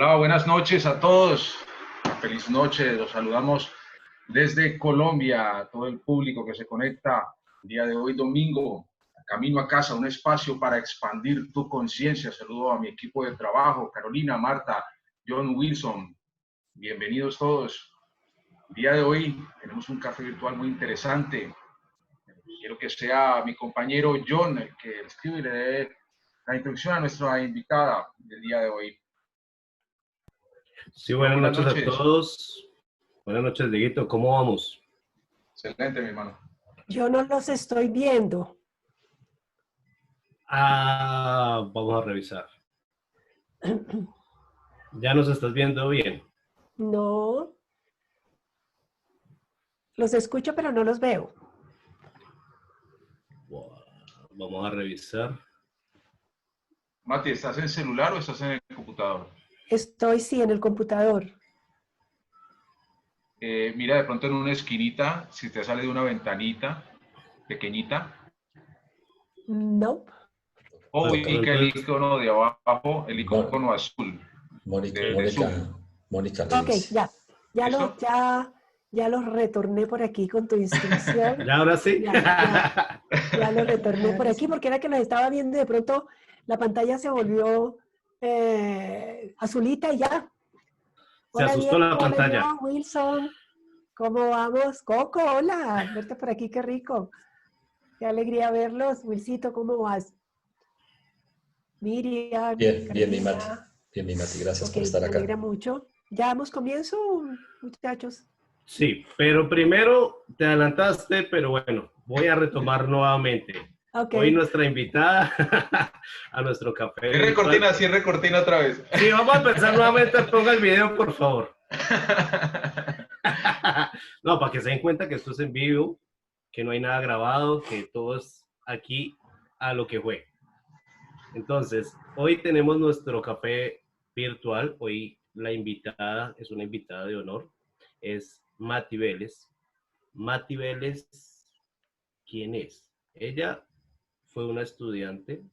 Hola, buenas noches a todos. Feliz noche. Los saludamos desde Colombia, a todo el público que se conecta el día de hoy, domingo, camino a casa, un espacio para expandir tu conciencia. Saludo a mi equipo de trabajo, Carolina, Marta, John, Wilson. Bienvenidos todos. El día de hoy tenemos un café virtual muy interesante. Quiero que sea mi compañero John el que escriba y le dé la introducción a nuestra invitada del día de hoy. Sí, buenas noches a todos. Buenas noches, Dieguito. ¿Cómo vamos? Excelente, mi hermano. Yo no los estoy viendo. Vamos a revisar. ¿Ya nos estás viendo bien? No. Los escucho, pero no los veo. Vamos a revisar. Mati, ¿estás en celular o estás en el computador? Estoy, sí, en el computador. Mira de pronto en una esquinita, si te sale de una ventanita pequeñita. No. O ubica el icono de abajo, el icono azul. Mónica Ok, ya los retorné por aquí con tu instrucción. ¿Ya ahora sí? Ya los retorné por aquí porque era que los estaba viendo y de pronto la pantalla se volvió azulita y ya. Se asustó la pantalla. Hola, Wilson. ¿Cómo vamos? Coco, hola. Verte por aquí, qué rico. Qué alegría verlos. Wilsito, ¿cómo vas? Miriam. Bien, mi Carolina. Mati. Bien, mi Mati. Gracias por estar acá. Me alegra mucho. ¿Ya damos comienzo, muchachos? Sí, pero primero te adelantaste, pero bueno, voy a retomar nuevamente. Okay. Hoy nuestra invitada a nuestro café. Cierre cortina otra vez. Sí, vamos a empezar nuevamente. Ponga el video, por favor. No, para que se den cuenta que esto es en vivo, que no hay nada grabado, que todo es aquí a lo que fue. Entonces, hoy tenemos nuestro café virtual. Hoy la invitada es una invitada de honor. Es Mati Vélez. Mati Vélez, ¿quién es? Ella fue una estudiante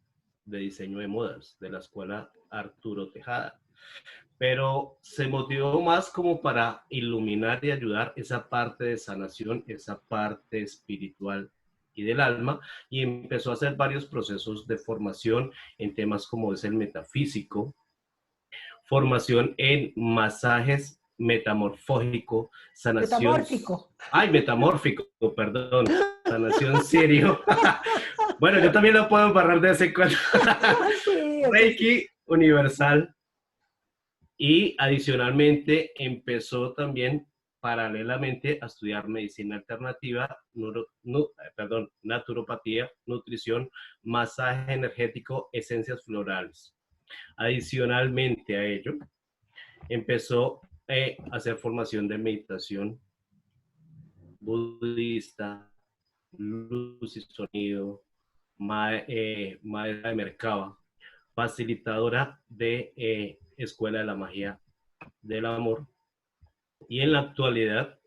de diseño de modas de la escuela Arturo Tejada, pero se motivó más como para iluminar y ayudar esa parte de sanación, esa parte espiritual y del alma, y empezó a hacer varios procesos de formación en temas como es el metafísico, formación en masajes metamorfógico, sanación... Metamórfico. Ay, metamórfico, perdón. Sanación serio. Bueno, yo también lo puedo barrar de ese cuento. Sí, Reiki universal. Y adicionalmente empezó también paralelamente a estudiar medicina alternativa, naturopatía, nutrición, masaje energético, esencias florales. Adicionalmente a ello, empezó a hacer formación de meditación budista, luz y sonido, maestra de Merkaba, facilitadora de Escuela de la Magia del Amor, y en la actualidad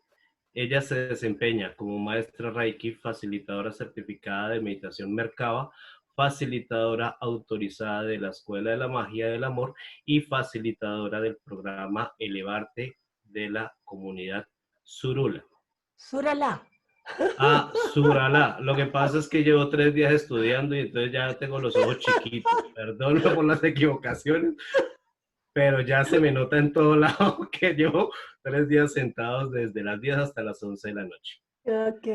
ella se desempeña como maestra Reiki, facilitadora certificada de meditación Merkaba, facilitadora autorizada de la Escuela de la Magia del Amor y facilitadora del programa Elevarte de la comunidad Surula. Surala. Surala. Lo que pasa es que llevo 3 días estudiando y entonces ya tengo los ojos chiquitos. Perdón por las equivocaciones, pero ya se me nota en todo lado que llevo 3 días sentados desde las 10 hasta las 11 de la noche. Ok.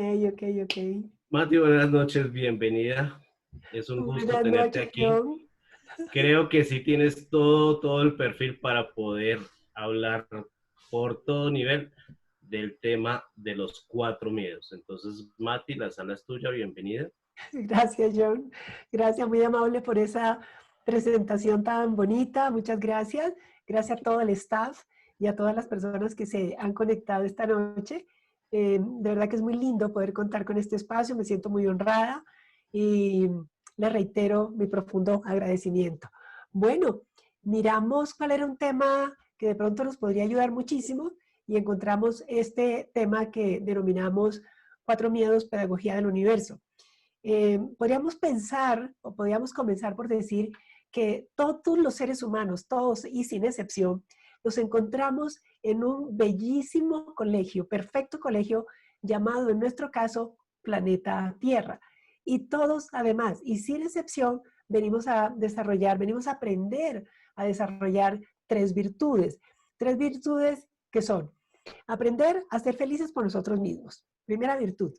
Mati, buenas noches, bienvenida. Es un gusto tenerte aquí. John. Creo que sí tienes todo el perfil para poder hablar por todo nivel del tema de los 4 miedos. Entonces, Mati, la sala es tuya, bienvenida. Gracias, John. Gracias, muy amable por esa presentación tan bonita. Muchas gracias. Gracias a todo el staff y a todas las personas que se han conectado esta noche. De verdad que es muy lindo poder contar con este espacio. Me siento muy honrada y le reitero mi profundo agradecimiento. Bueno, miramos cuál era un tema que de pronto nos podría ayudar muchísimo y encontramos este tema que denominamos 4 miedos, pedagogía del universo. Podríamos pensar o podríamos comenzar por decir que todos los seres humanos, todos y sin excepción, nos encontramos en un bellísimo colegio, perfecto colegio, llamado en nuestro caso Planeta Tierra. Y todos además, y sin excepción, venimos a desarrollar, venimos a aprender a desarrollar tres virtudes. Tres virtudes que son aprender a ser felices por nosotros mismos. Primera virtud.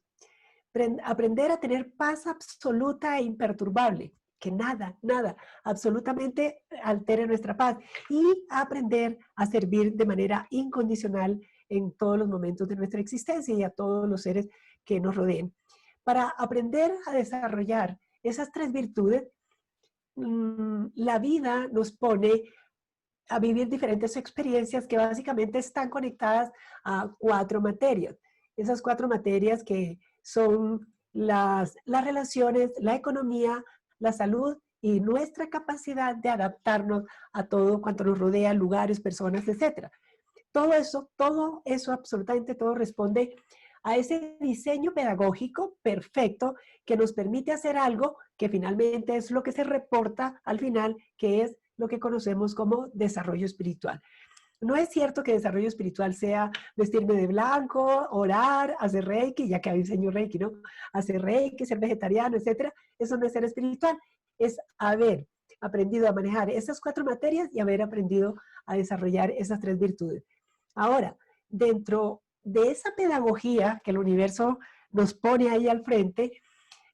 Aprender a tener paz absoluta e imperturbable. Que nada, nada, absolutamente altere nuestra paz. Y aprender a servir de manera incondicional en todos los momentos de nuestra existencia y a todos los seres que nos rodeen. Para aprender a desarrollar esas tres virtudes, la vida nos pone a vivir diferentes experiencias que básicamente están conectadas a 4 materias. Esas 4 materias que son las relaciones, la economía, la salud y nuestra capacidad de adaptarnos a todo cuanto nos rodea, lugares, personas, etc. Todo eso, absolutamente todo responde a ese diseño pedagógico perfecto que nos permite hacer algo que finalmente es lo que se reporta al final, que es lo que conocemos como desarrollo espiritual. No es cierto que desarrollo espiritual sea vestirme de blanco, orar, hacer reiki, ya que hay enseño reiki, ¿no? Hacer reiki, ser vegetariano, etc. Eso no es ser espiritual, es haber aprendido a manejar esas 4 materias y haber aprendido a desarrollar esas 3 virtudes. Ahora, dentro de esa pedagogía que el universo nos pone ahí al frente,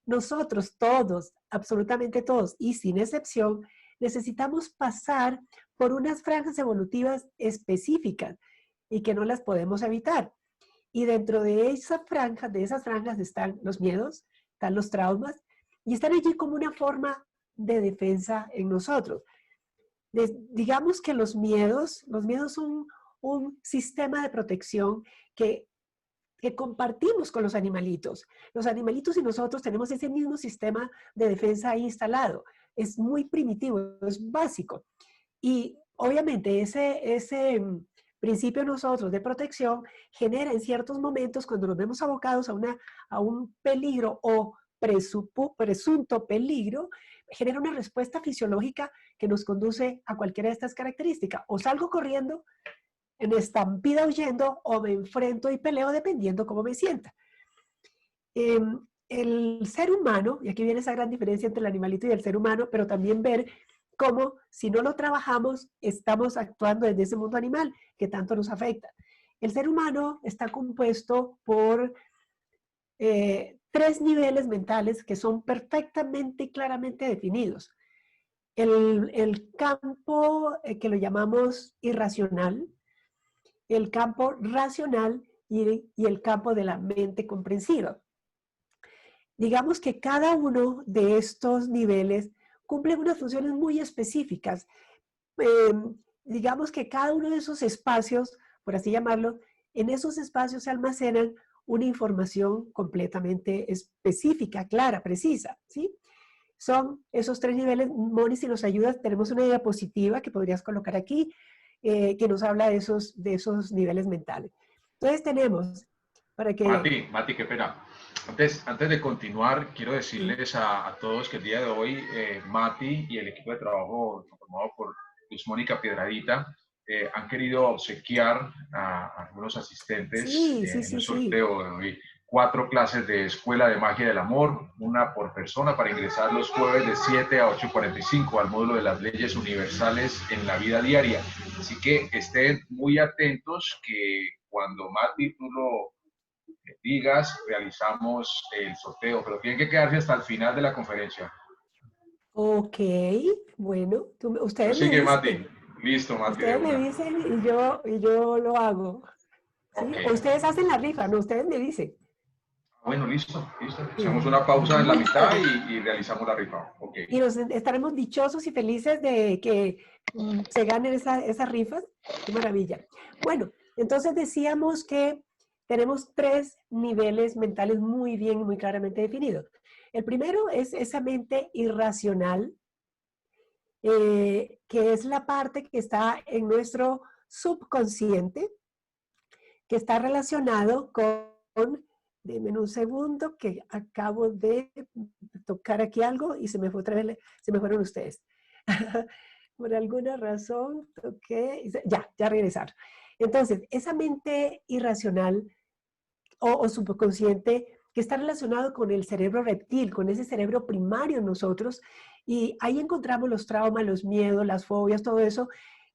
nosotros todos, absolutamente todos, y sin excepción, necesitamos pasar por unas franjas evolutivas específicas y que no las podemos evitar. Y dentro de esas franjas están los miedos, están los traumas, y están allí como una forma de defensa en nosotros. Digamos que los miedos son un sistema de protección que compartimos con los animalitos. Los animalitos y nosotros tenemos ese mismo sistema de defensa ahí instalado. Es muy primitivo, es básico. Y obviamente ese principio nosotros de protección genera en ciertos momentos, cuando nos vemos abocados a un peligro o presunto peligro, genera una respuesta fisiológica que nos conduce a cualquiera de estas características. O salgo corriendo, en estampida huyendo, o me enfrento y peleo dependiendo cómo me sienta. El ser humano, y aquí viene esa gran diferencia entre el animalito y el ser humano, pero también ver cómo si no lo trabajamos, estamos actuando desde ese mundo animal que tanto nos afecta. El ser humano está compuesto por 3 niveles mentales que son perfectamente y claramente definidos. El campo que lo llamamos irracional, el campo racional y el campo de la mente comprensiva. Digamos que cada uno de estos niveles cumple unas funciones muy específicas. Digamos que cada uno de esos espacios, por así llamarlo, en esos espacios se almacenan una información completamente específica, clara, precisa, ¿sí? Son esos 3 niveles. Moni, si nos ayudas, tenemos una diapositiva que podrías colocar aquí, que nos habla de esos niveles mentales. Entonces tenemos, para que... Mati, qué pena. Antes de continuar, quiero decirles a todos que el día de hoy Mati y el equipo de trabajo formado por Luz Mónica Piedradita han querido obsequiar a algunos asistentes en el sorteo de hoy 4 clases de Escuela de Magia del Amor, una por persona, para ingresar los jueves de 7 a 8:45 al módulo de las leyes universales en la vida diaria. Así que estén muy atentos, que cuando Mati tú lo digas, realizamos el sorteo, pero tienen que quedarse hasta el final de la conferencia. Ok, bueno, ustedes Así que me Mati, dicen. listo Mati. Ustedes me dicen y yo lo hago. ¿Sí? Okay. O ustedes hacen la rifa, no, ustedes me dicen. Bueno, listo. Hacemos una pausa en la mitad y realizamos la rifa. Okay. Y nos estaremos dichosos y felices de que se ganen esas rifas. Qué maravilla. Bueno, entonces decíamos que tenemos 3 niveles mentales muy bien y muy claramente definidos. El primero es esa mente irracional, que es la parte que está en nuestro subconsciente, que está relacionado con, denme un segundo, que acabo de tocar aquí algo y se me fue otra vez, se me fueron ustedes. Por alguna razón toqué, ya regresaron. Entonces, esa mente irracional o subconsciente que está relacionado con el cerebro reptil, con ese cerebro primario en nosotros, y ahí encontramos los traumas, los miedos, las fobias, todo eso,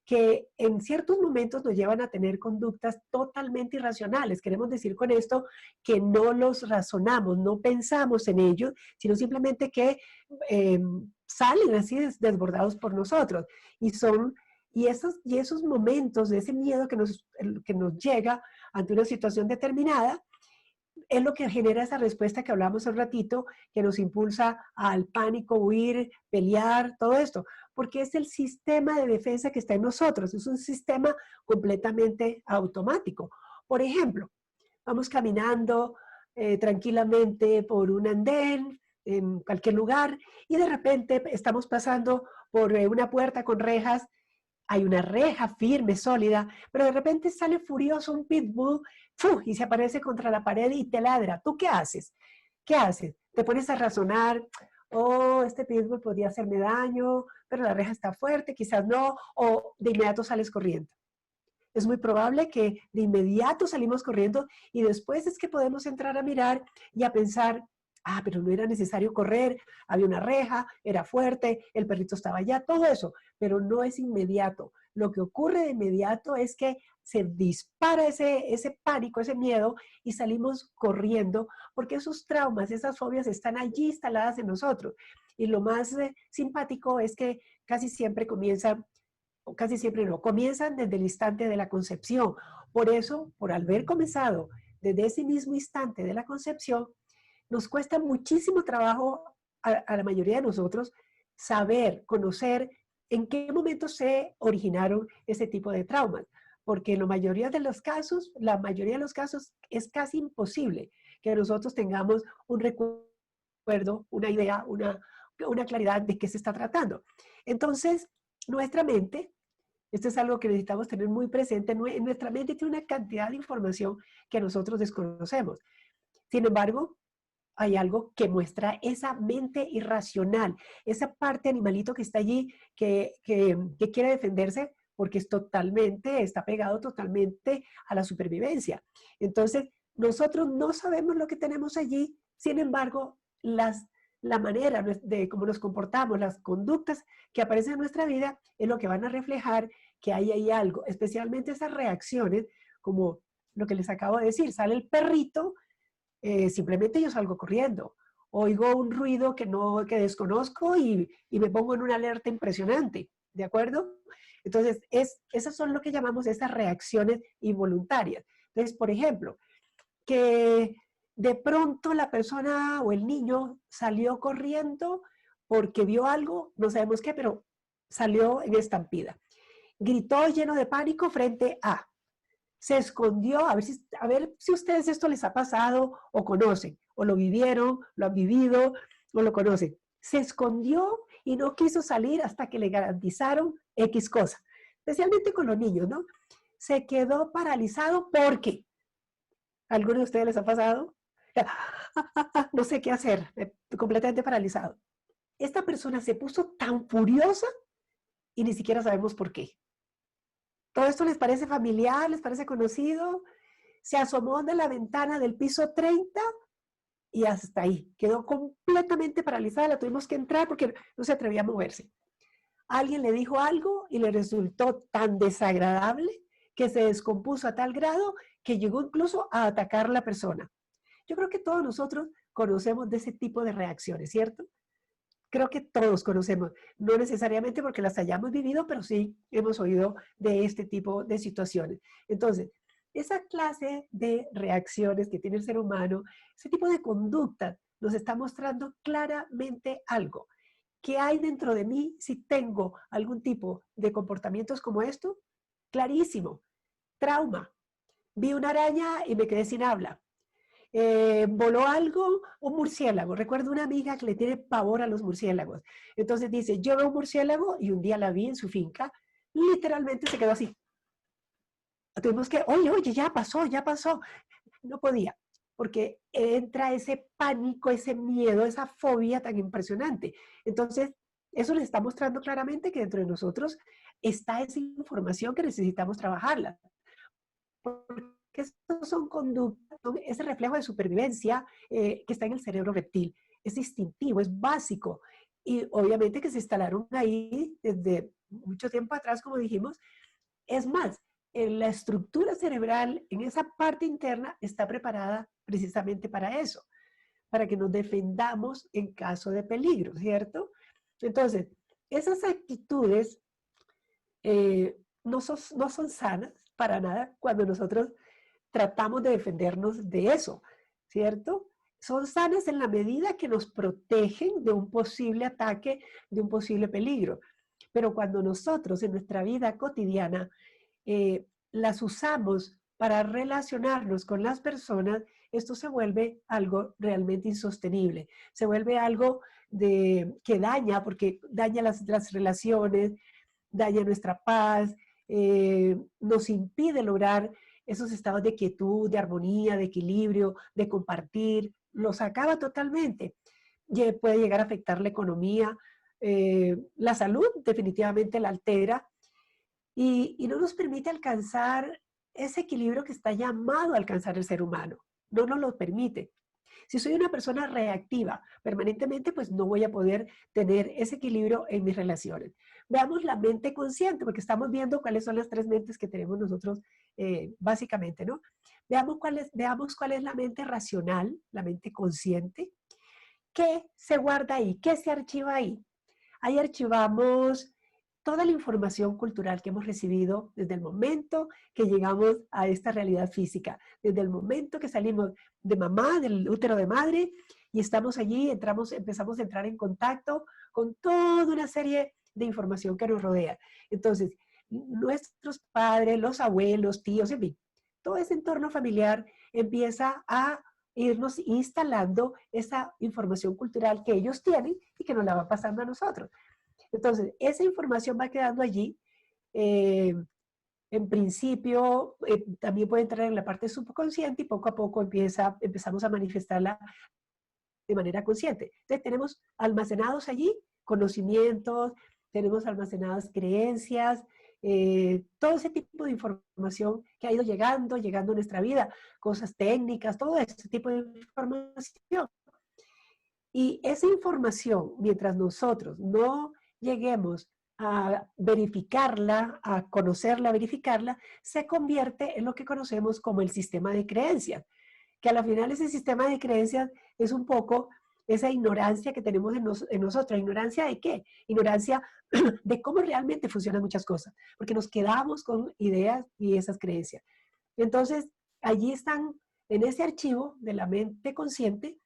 que en ciertos momentos nos llevan a tener conductas totalmente irracionales. Queremos decir con esto que no los razonamos, no pensamos en ellos, sino simplemente que salen así desbordados por nosotros. Y esos momentos de ese miedo que nos llega ante una situación determinada, es lo que genera esa respuesta que hablamos un ratito, que nos impulsa al pánico, huir, pelear, todo esto, porque es el sistema de defensa que está en nosotros, es un sistema completamente automático. Por ejemplo, vamos caminando tranquilamente por un andén, en cualquier lugar, y de repente estamos pasando por una puerta con rejas. Hay una reja firme, sólida, pero de repente sale furioso un pitbull y se aparece contra la pared y te ladra. ¿Tú qué haces? ¿Qué haces? Te pones a razonar, oh, este pitbull podría hacerme daño, pero la reja está fuerte, quizás no, o de inmediato sales corriendo. Es muy probable que de inmediato salimos corriendo y después es que podemos entrar a mirar y a pensar, pero no era necesario correr, había una reja, era fuerte, el perrito estaba allá, todo eso, pero no es inmediato. Lo que ocurre de inmediato es que se dispara ese pánico, ese miedo y salimos corriendo porque esos traumas, esas fobias están allí instaladas en nosotros. Y lo más simpático es que casi siempre comienzan desde el instante de la concepción. Por eso, por haber comenzado desde ese mismo instante de la concepción, nos cuesta muchísimo trabajo a la mayoría de nosotros saber, conocer en qué momento se originaron ese tipo de traumas, porque en la mayoría de los casos es casi imposible que nosotros tengamos un recuerdo, una idea, una claridad de qué se está tratando. Entonces, nuestra mente, esto es algo que necesitamos tener muy presente, nuestra mente tiene una cantidad de información que nosotros desconocemos. Sin embargo, hay algo que muestra esa mente irracional, esa parte animalito que está allí, que quiere defenderse porque está pegado totalmente a la supervivencia. Entonces, nosotros no sabemos lo que tenemos allí, sin embargo, la manera de cómo nos comportamos, las conductas que aparecen en nuestra vida, es lo que van a reflejar que hay algo, especialmente esas reacciones, como lo que les acabo de decir, sale el perrito, simplemente yo salgo corriendo, oigo un ruido que desconozco y me pongo en una alerta impresionante, ¿de acuerdo? Entonces, esas son lo que llamamos esas reacciones involuntarias. Entonces, por ejemplo, que de pronto la persona o el niño salió corriendo porque vio algo, no sabemos qué, pero salió en estampida. Gritó lleno de pánico frente a... Se escondió, a ver si a ustedes esto les ha pasado o conocen, o lo vivieron, lo han vivido, o lo conocen. Se escondió y no quiso salir hasta que le garantizaron X cosa, especialmente con los niños, ¿no? Se quedó paralizado porque, ¿a alguno de ustedes les ha pasado? No sé qué hacer, completamente paralizado. Esta persona se puso tan furiosa y ni siquiera sabemos por qué. ¿Todo esto les parece familiar? ¿Les parece conocido? Se asomó de la ventana del piso 30 y hasta ahí. Quedó completamente paralizada. La tuvimos que entrar porque no se atrevía a moverse. Alguien le dijo algo y le resultó tan desagradable que se descompuso a tal grado que llegó incluso a atacar a la persona. Yo creo que todos nosotros conocemos de ese tipo de reacciones, ¿cierto? Creo que todos conocemos, no necesariamente porque las hayamos vivido, pero sí hemos oído de este tipo de situaciones. Entonces, esa clase de reacciones que tiene el ser humano, ese tipo de conducta, nos está mostrando claramente algo. ¿Qué hay dentro de mí si tengo algún tipo de comportamientos como esto? Clarísimo. Trauma. Vi una araña y me quedé sin habla. Voló algo, un murciélago. Recuerdo una amiga que le tiene pavor a los murciélagos. Entonces dice, yo veo un murciélago y un día la vi en su finca, literalmente se quedó así. Tuvimos que, oye, ya pasó. No podía, porque entra ese pánico, ese miedo, esa fobia tan impresionante. Entonces, eso les está mostrando claramente que dentro de nosotros está esa información que necesitamos trabajarla. Porque estos son conductas, son ese reflejo de supervivencia que está en el cerebro reptil. Es instintivo, es básico. Y obviamente que se instalaron ahí desde mucho tiempo atrás, como dijimos. Es más, en la estructura cerebral, en esa parte interna, está preparada precisamente para eso, para que nos defendamos en caso de peligro, ¿cierto? Entonces, esas actitudes no son sanas para nada cuando nosotros tratamos de defendernos de eso, ¿cierto? Son sanas en la medida que nos protegen de un posible ataque, de un posible peligro. Pero cuando nosotros en nuestra vida cotidiana las usamos para relacionarnos con las personas, esto se vuelve algo realmente insostenible. Se vuelve algo que daña, porque daña las relaciones, daña nuestra paz, nos impide lograr esos estados de quietud, de armonía, de equilibrio, de compartir, los acaba totalmente. Puede llegar a afectar la economía, la salud definitivamente la altera y no nos permite alcanzar ese equilibrio que está llamado a alcanzar el ser humano. No nos lo permite. Si soy una persona reactiva permanentemente, pues no voy a poder tener ese equilibrio en mis relaciones. Veamos la mente consciente, porque estamos viendo cuáles son las tres mentes que tenemos nosotros básicamente, ¿no? Veamos cuál es la mente racional, la mente consciente. ¿Qué se guarda ahí? ¿Qué se archiva ahí? Ahí archivamos toda la información cultural que hemos recibido desde el momento que llegamos a esta realidad física, desde el momento que salimos de mamá, del útero de madre, y estamos allí, empezamos a entrar en contacto con toda una serie de información que nos rodea. Entonces, nuestros padres, los abuelos, tíos, en fin, todo ese entorno familiar empieza a irnos instalando esa información cultural que ellos tienen y que nos la va pasando a nosotros. Entonces, esa información va quedando allí. En principio, también puede entrar en la parte subconsciente y poco a poco empezamos a manifestarla de manera consciente. Entonces, tenemos almacenados allí conocimientos, tenemos almacenadas creencias, todo ese tipo de información que ha ido llegando a nuestra vida, cosas técnicas, todo ese tipo de información. Y esa información, mientras nosotros no lleguemos a verificarla, a conocerla, a verificarla, se convierte en lo que conocemos como el sistema de creencias, que a la final ese sistema de creencias es un poco esa ignorancia que tenemos en nosotros. ¿Ignorancia de qué? Ignorancia de cómo realmente funcionan muchas cosas, porque nos quedamos con ideas y esas creencias. Entonces, allí están, en ese archivo de la mente consciente,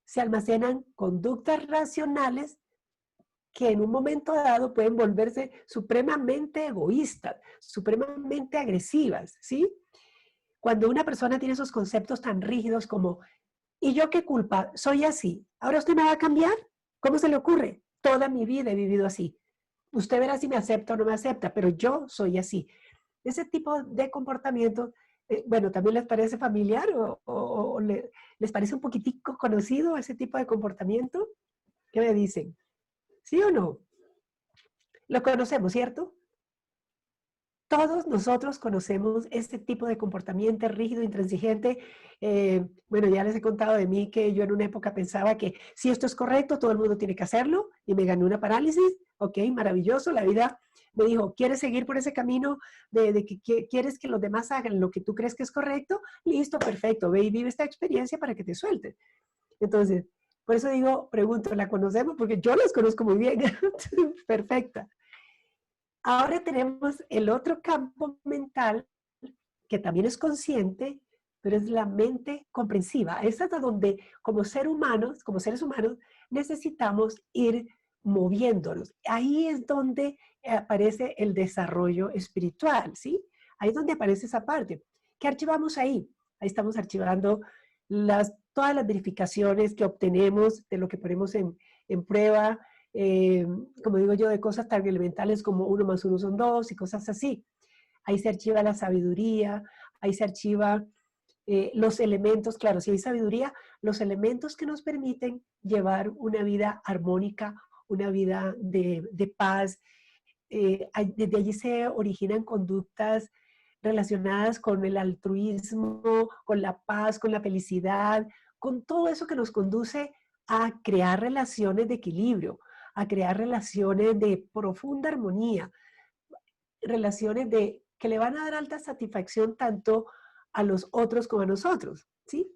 se almacenan conductas racionales que en un momento dado pueden volverse supremamente egoístas, supremamente agresivas, ¿sí? Cuando una persona tiene esos conceptos tan rígidos como, ¿y yo qué culpa? Soy así. ¿Ahora usted me va a cambiar? ¿Cómo se le ocurre? Toda mi vida he vivido así. Usted verá si me acepta o no me acepta, pero yo soy así. Ese tipo de comportamiento, bueno, ¿también les parece familiar o les parece un poquitico conocido ese tipo de comportamiento? ¿Qué me dicen? ¿Sí o no? Lo conocemos, ¿cierto? Todos nosotros conocemos este tipo de comportamiento rígido, intransigente. Bueno, ya les he contado de mí que yo en una época pensaba que si esto es correcto, todo el mundo tiene que hacerlo y me gané una parálisis. Ok, maravilloso. La vida me dijo, ¿quieres seguir por ese camino de que quieres que los demás hagan lo que tú crees que es correcto? Listo, perfecto. Ve y vive esta experiencia para que te sueltes. Entonces, por eso digo, pregunto, ¿la conocemos? Porque yo las conozco muy bien. Perfecta. Ahora tenemos el otro campo mental que también es consciente, pero es la mente comprensiva. Esa es donde como seres humanos, necesitamos ir moviéndonos. Ahí es donde aparece el desarrollo espiritual, ¿sí? Ahí es donde aparece esa parte. ¿Qué archivamos ahí? Ahí estamos archivando todas las verificaciones que obtenemos de lo que ponemos en prueba, como digo yo, de cosas tan elementales como 1 más 1 son 2 y cosas así. Ahí se archiva la sabiduría, ahí se archiva los elementos, claro, si hay sabiduría, los elementos que nos permiten llevar una vida armónica una vida de paz. Desde allí se originan conductas relacionadas con el altruismo, con la paz, con la felicidad, con todo eso que nos conduce a crear relaciones de equilibrio, a crear relaciones de profunda armonía, relaciones que le van a dar alta satisfacción tanto a los otros como a nosotros, ¿sí?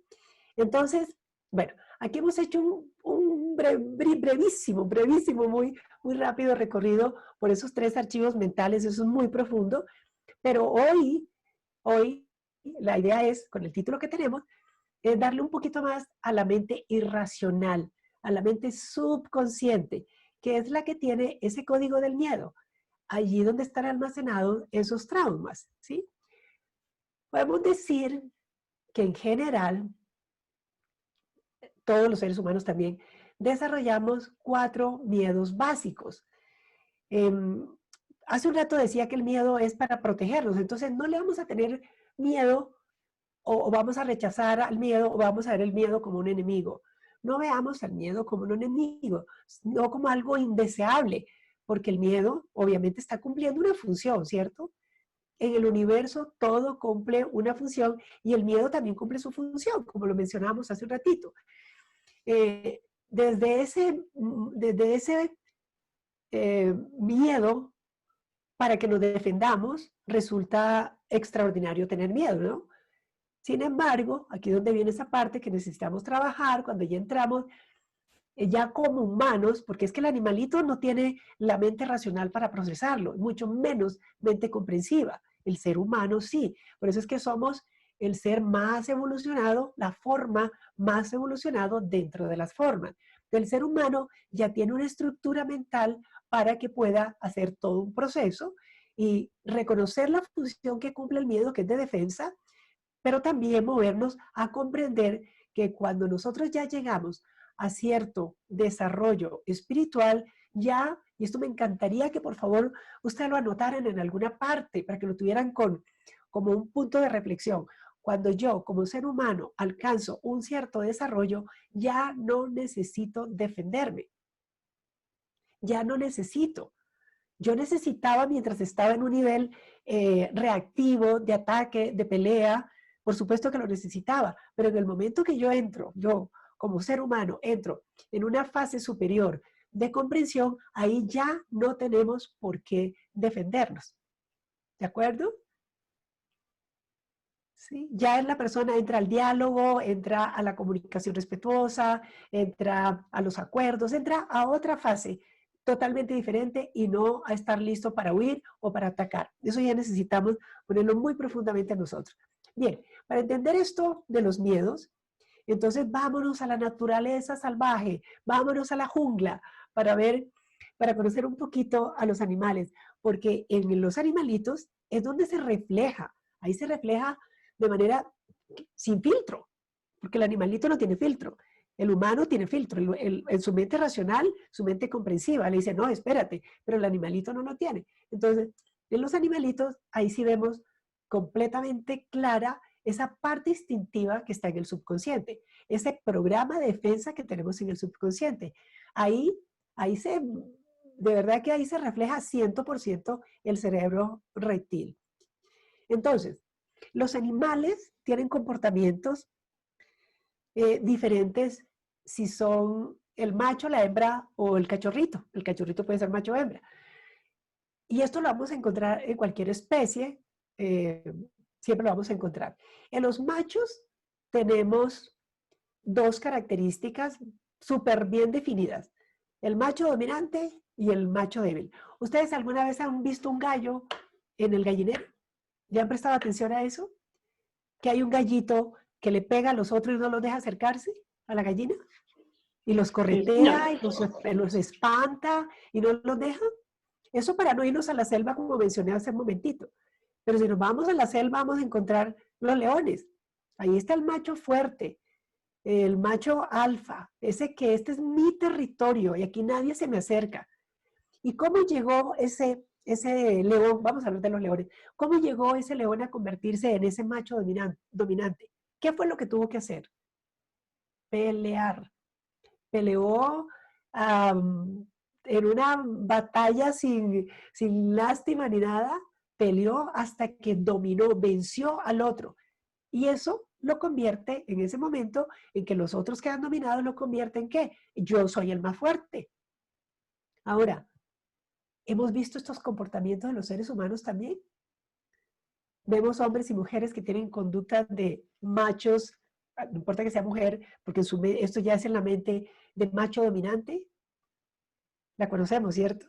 Entonces, bueno, aquí hemos hecho un brevísimo, muy rápido recorrido por esos 3 archivos mentales, eso es muy profundo, pero hoy la idea es, con el título que tenemos, es darle un poquito más a la mente irracional, a la mente subconsciente, que es la que tiene ese código del miedo, allí donde están almacenados esos traumas, ¿sí? Podemos decir que en general, todos los seres humanos también, desarrollamos 4 miedos básicos. Hace un rato decía que el miedo es para protegernos, entonces no le vamos a tener miedo o vamos a rechazar al miedo o vamos a ver el miedo como un enemigo. No veamos al miedo como un enemigo, no como algo indeseable, porque el miedo obviamente está cumpliendo una función, ¿cierto? En el universo todo cumple una función y el miedo también cumple su función, como lo mencionamos hace un ratito. Desde ese miedo para que nos defendamos, resulta extraordinario tener miedo, ¿no? Sin embargo, aquí es donde viene esa parte que necesitamos trabajar cuando ya entramos, ya como humanos, porque es que el animalito no tiene la mente racional para procesarlo, mucho menos mente comprensiva. El ser humano sí. Por eso es que somos el ser más evolucionado, la forma más evolucionado dentro de las formas. El ser humano ya tiene una estructura mental para que pueda hacer todo un proceso y reconocer la función que cumple el miedo, que es de defensa, pero también movernos a comprender que cuando nosotros ya llegamos a cierto desarrollo espiritual, ya, y esto me encantaría que por favor ustedes lo anotaran en alguna parte para que lo tuvieran como un punto de reflexión. Cuando yo como ser humano alcanzo un cierto desarrollo, ya no necesito defenderme. Ya no necesito. Yo necesitaba, mientras estaba en un nivel reactivo, de ataque, de pelea, por supuesto que lo necesitaba, pero en el momento que yo entro, yo como ser humano entro en una fase superior de comprensión, ahí ya no tenemos por qué defendernos. ¿De acuerdo? ¿Sí? Ya la persona entra al diálogo, entra a la comunicación respetuosa, entra a los acuerdos, entra a otra fase totalmente diferente y no a estar listo para huir o para atacar. Eso ya necesitamos ponerlo muy profundamente en nosotros. Bien, para entender esto de los miedos, entonces vámonos a la naturaleza salvaje, vámonos a la jungla para ver, para conocer un poquito a los animales, porque en los animalitos es donde se refleja, ahí se refleja de manera sin filtro, porque el animalito no tiene filtro. El humano tiene filtro, en su mente racional, su mente comprensiva, le dice, no, espérate, pero el animalito no lo tiene. Entonces, en los animalitos, ahí sí vemos completamente clara esa parte instintiva que está en el subconsciente, ese programa de defensa que tenemos en el subconsciente. Ahí de verdad que ahí se refleja 100% el cerebro reptil. Entonces, los animales tienen comportamientos diferentes si son el macho, la hembra o el cachorrito. El cachorrito puede ser macho o hembra. Y esto lo vamos a encontrar en cualquier especie, siempre lo vamos a encontrar. En los machos tenemos 2 características súper bien definidas. El macho dominante y el macho débil. ¿Ustedes alguna vez han visto un gallo en el gallinero? ¿Ya han prestado atención a eso? Que hay un gallito que le pega a los otros y no los deja acercarse a la gallina y los corretea y los espanta y no los deja. Eso para no irnos a la selva, como mencioné hace un momentito. Pero si nos vamos a la selva, vamos a encontrar los leones. Ahí está el macho fuerte, el macho alfa, ese que este es mi territorio y aquí nadie se me acerca. ¿Y cómo llegó ese león? Vamos a hablar de los leones. ¿Cómo llegó ese león a convertirse en ese macho dominante? ¿Qué fue lo que tuvo que hacer? Pelear. Peleó en una batalla sin lástima ni nada, peleó hasta que dominó, venció al otro. Y eso lo convierte en ese momento en que los otros que han dominado lo convierten en ¿qué? Yo soy el más fuerte. Ahora, ¿hemos visto estos comportamientos de los seres humanos también? Vemos hombres y mujeres que tienen conductas de machos, no importa que sea mujer, porque esto ya es en la mente de macho dominante. La conocemos, ¿cierto?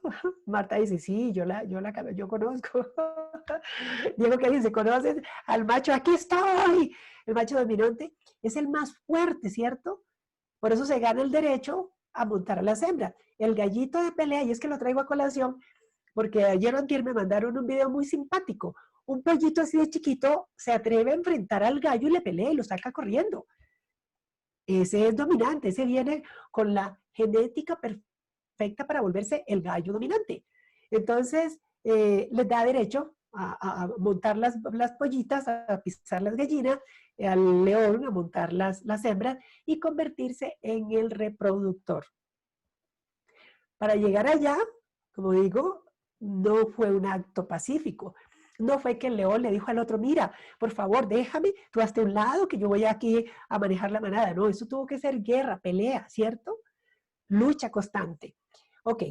Marta dice, sí, yo conozco. Diego, ¿qué dice? ¿Conoces al macho? Aquí estoy. El macho dominante es el más fuerte, ¿cierto? Por eso se gana el derecho a montar a las hembras. El gallito de pelea, y es que lo traigo a colación, porque ayer o antier me mandaron un video muy simpático. Un pollito así de chiquito se atreve a enfrentar al gallo y le pelea y lo saca corriendo. Ese es dominante, ese viene con la genética perfecta para volverse el gallo dominante. Entonces, les da derecho a montar las pollitas, a pisar las gallinas, al león a montar las hembras y convertirse en el reproductor. Para llegar allá, como digo, no fue un acto pacífico. No fue que el león le dijo al otro, mira, por favor, déjame, tú hazte a un lado que yo voy aquí a manejar la manada. No, eso tuvo que ser guerra, pelea, ¿cierto? Lucha constante. Ok.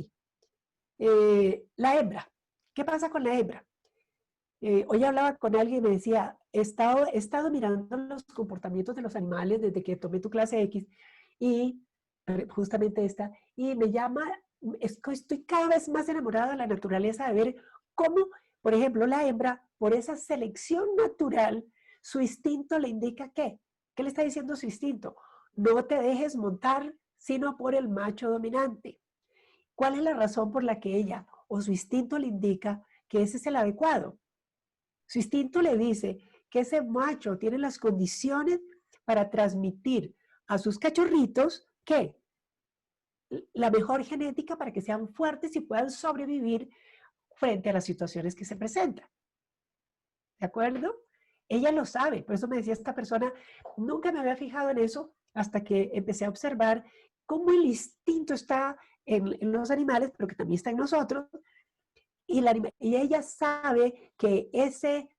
La hembra. ¿Qué pasa con la hembra? Hoy hablaba con alguien y me decía, he estado mirando los comportamientos de los animales desde que tomé tu clase X y justamente esta, y me llama, estoy cada vez más enamorada de la naturaleza, de ver cómo, por ejemplo, la hembra, por esa selección natural, su instinto le indica ¿qué? ¿Qué le está diciendo su instinto? No te dejes montar, sino por el macho dominante. ¿Cuál es la razón por la que ella o su instinto le indica que ese es el adecuado? Su instinto le dice que ese macho tiene las condiciones para transmitir a sus cachorritos ¿qué? La mejor genética para que sean fuertes y puedan sobrevivir frente a las situaciones que se presentan. ¿De acuerdo? Ella lo sabe, por eso me decía esta persona, nunca me había fijado en eso hasta que empecé a observar cómo el instinto está en los animales, pero que también está en nosotros, y ella sabe que ese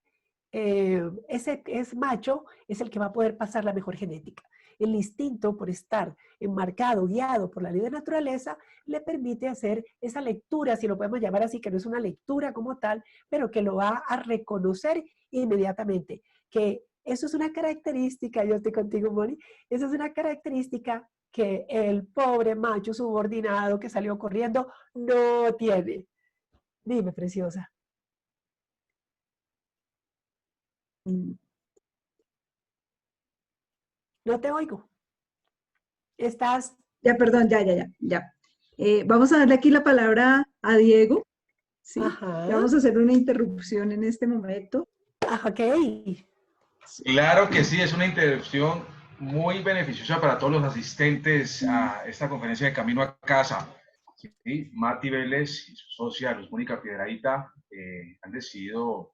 macho es el que va a poder pasar la mejor genética. El instinto, por estar enmarcado, guiado por la ley de naturaleza, le permite hacer esa lectura, si lo podemos llamar así, que no es una lectura como tal, pero que lo va a reconocer inmediatamente. Que eso es una característica, yo estoy contigo, Moni, eso es una característica que el pobre macho subordinado que salió corriendo no tiene. Dime, preciosa. No te oigo. Estás... Ya, perdón, ya. Vamos a darle aquí la palabra a Diego. ¿Sí? Vamos a hacer una interrupción en este momento. Ok. Claro que sí, es una interrupción muy beneficiosa para todos los asistentes a esta conferencia de Camino a Casa. ¿Sí? Mati Vélez y su socia Luz Mónica Piedrahita han decidido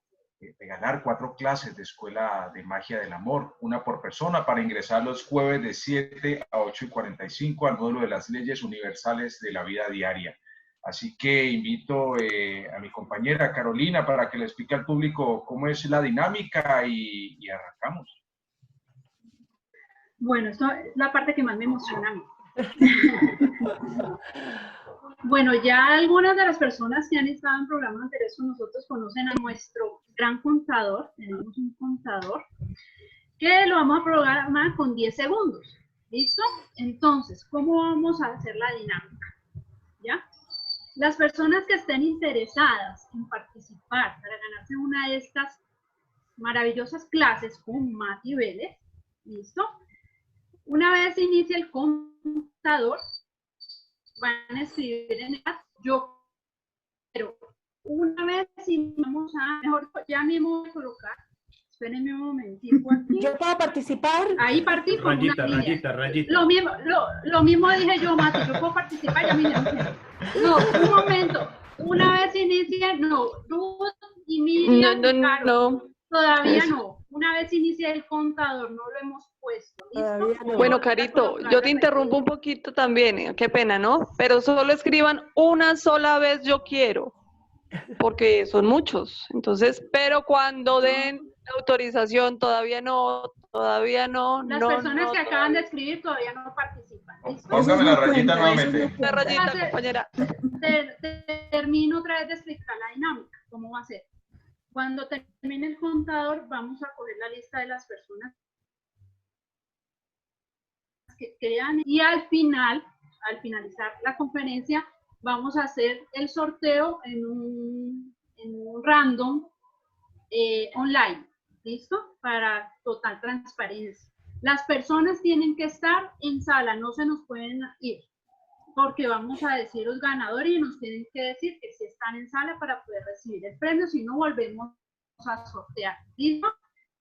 regalar 4 clases de Escuela de Magia del Amor, una por persona, para ingresar los jueves de 7 a 8:45 al módulo de las leyes universales de la vida diaria. Así que invito a mi compañera Carolina para que le explique al público cómo es la dinámica y arrancamos. Bueno, esto es la parte que más me emociona a mí. Bueno, ya algunas de las personas que han estado en programas anteriores con nosotros conocen a nuestro gran contador. Tenemos un contador que lo vamos a programar con 10 segundos. ¿Listo? Entonces, ¿cómo vamos a hacer la dinámica? ¿Ya? Las personas que estén interesadas en participar para ganarse una de estas maravillosas clases con Mati Vélez, ¿listo? Una vez inicie el contador, van a escribir en el chat, yo quiero. Una vez vamos a, mejor ya mismo voy a colocar, espérenme un momentico aquí. ¿Yo puedo participar? Ahí partí con rayita, una línea. rayita. Lo mismo dije yo, Mati, yo puedo participar, ya me dijeron. No, un momento. Una vez inicie, no. Ruth y Miriam, No. Todavía no. Una vez inicie el contador, no lo hemos puesto. ¿Listo? No. Bueno, Carito, yo te interrumpo un poquito también, qué pena, ¿no? Pero solo escriban una sola vez yo quiero, porque son muchos. Entonces, pero cuando den la autorización, todavía no. Las personas que acaban de escribir todavía no participan. ¿Listo? Póngame la rayita nuevamente. La rayita, compañera. Termino otra vez de explicar la dinámica, cómo va a ser. Cuando termine el contador, vamos a coger la lista de las personas que crean y al finalizar la conferencia, vamos a hacer el sorteo en un random online, ¿listo? Para total transparencia. Las personas tienen que estar en sala, no se nos pueden ir, porque vamos a decir los ganadores y nos tienen que decir que si están en sala para poder recibir el premio, si no volvemos a sortear, ¿listo?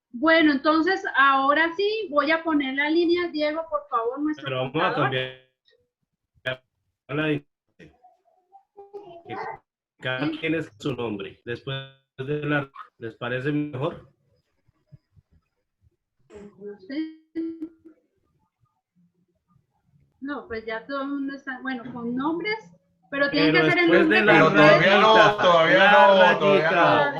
Bueno, entonces ahora sí voy a poner la línea, Diego, por favor, nuestro Pero vamos contador. a cambiar la cada quien es su nombre. Después de ¿les parece mejor? No sé. No, pues ya todo el mundo está, bueno, con nombres, pero tienen que ser el después nombre. de la Pero todavía no, rayita, todavía la no, todavía rayita. no.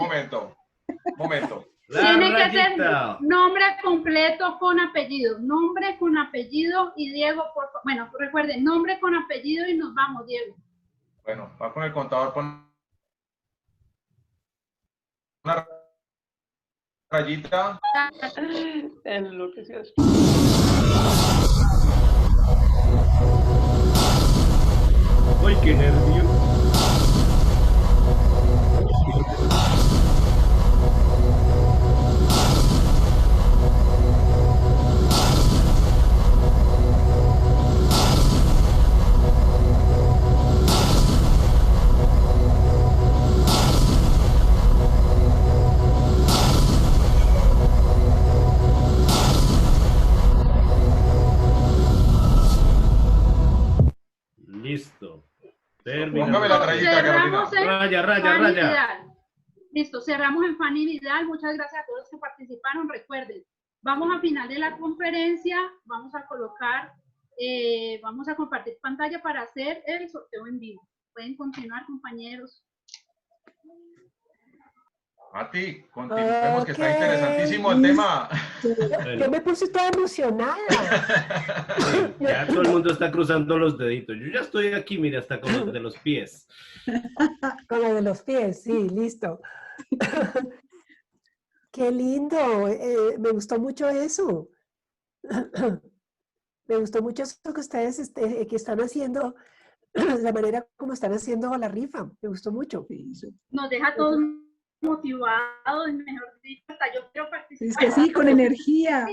Momento. Tiene que ser rayita. nombre completo con apellido. Nombre con apellido y Diego, por favor. Bueno, recuerden, nombre con apellido y nos vamos, Diego. Bueno, va con el contador con una rayita. Enloqueció. ¡Ay, qué nervio! Listo. Póngame la rayita, Carolina. Raya. Vidal. Listo, cerramos en Fanny Vidal. Muchas gracias a todos los que participaron. Recuerden, vamos a final de la conferencia, vamos a colocar, vamos a compartir pantalla para hacer el sorteo en vivo. Pueden continuar, compañeros. Mati, continuemos, que está interesantísimo el tema. Yo me puse toda emocionada. Ya todo el mundo está cruzando los deditos. Yo ya estoy aquí, mire, hasta con los de los pies. Con lo de los pies, sí, listo. Qué lindo, me gustó mucho eso. Me gustó mucho eso que ustedes que están haciendo, la manera como están haciendo la rifa. Me gustó mucho. Nos deja todos motivados, mejor dicho, hasta yo quiero participar. Es que sí, con energía.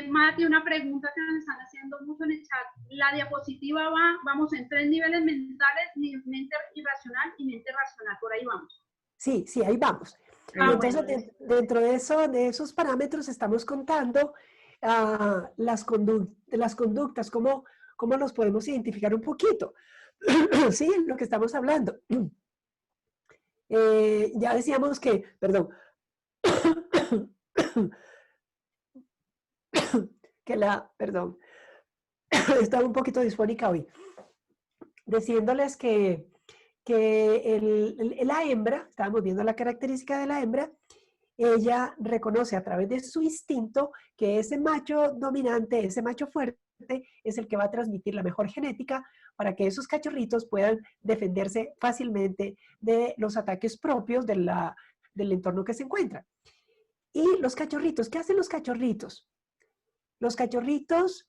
Mati, una pregunta que nos están haciendo mucho en el chat. La diapositiva vamos en 3 niveles mentales, mente irracional y mente racional, por ahí vamos. Sí, ahí vamos. Entonces, dentro de esos parámetros estamos contando las conductas, cómo los podemos identificar un poquito. Sí, lo que estamos hablando. Ya decíamos que, perdón, estaba un poquito disfónica hoy, diciéndoles que la hembra, estábamos viendo la característica de la hembra, ella reconoce a través de su instinto que ese macho dominante, ese macho fuerte, es el que va a transmitir la mejor genética para que esos cachorritos puedan defenderse fácilmente de los ataques propios del entorno que se encuentran. Y los cachorritos, ¿qué hacen los cachorritos? Los cachorritos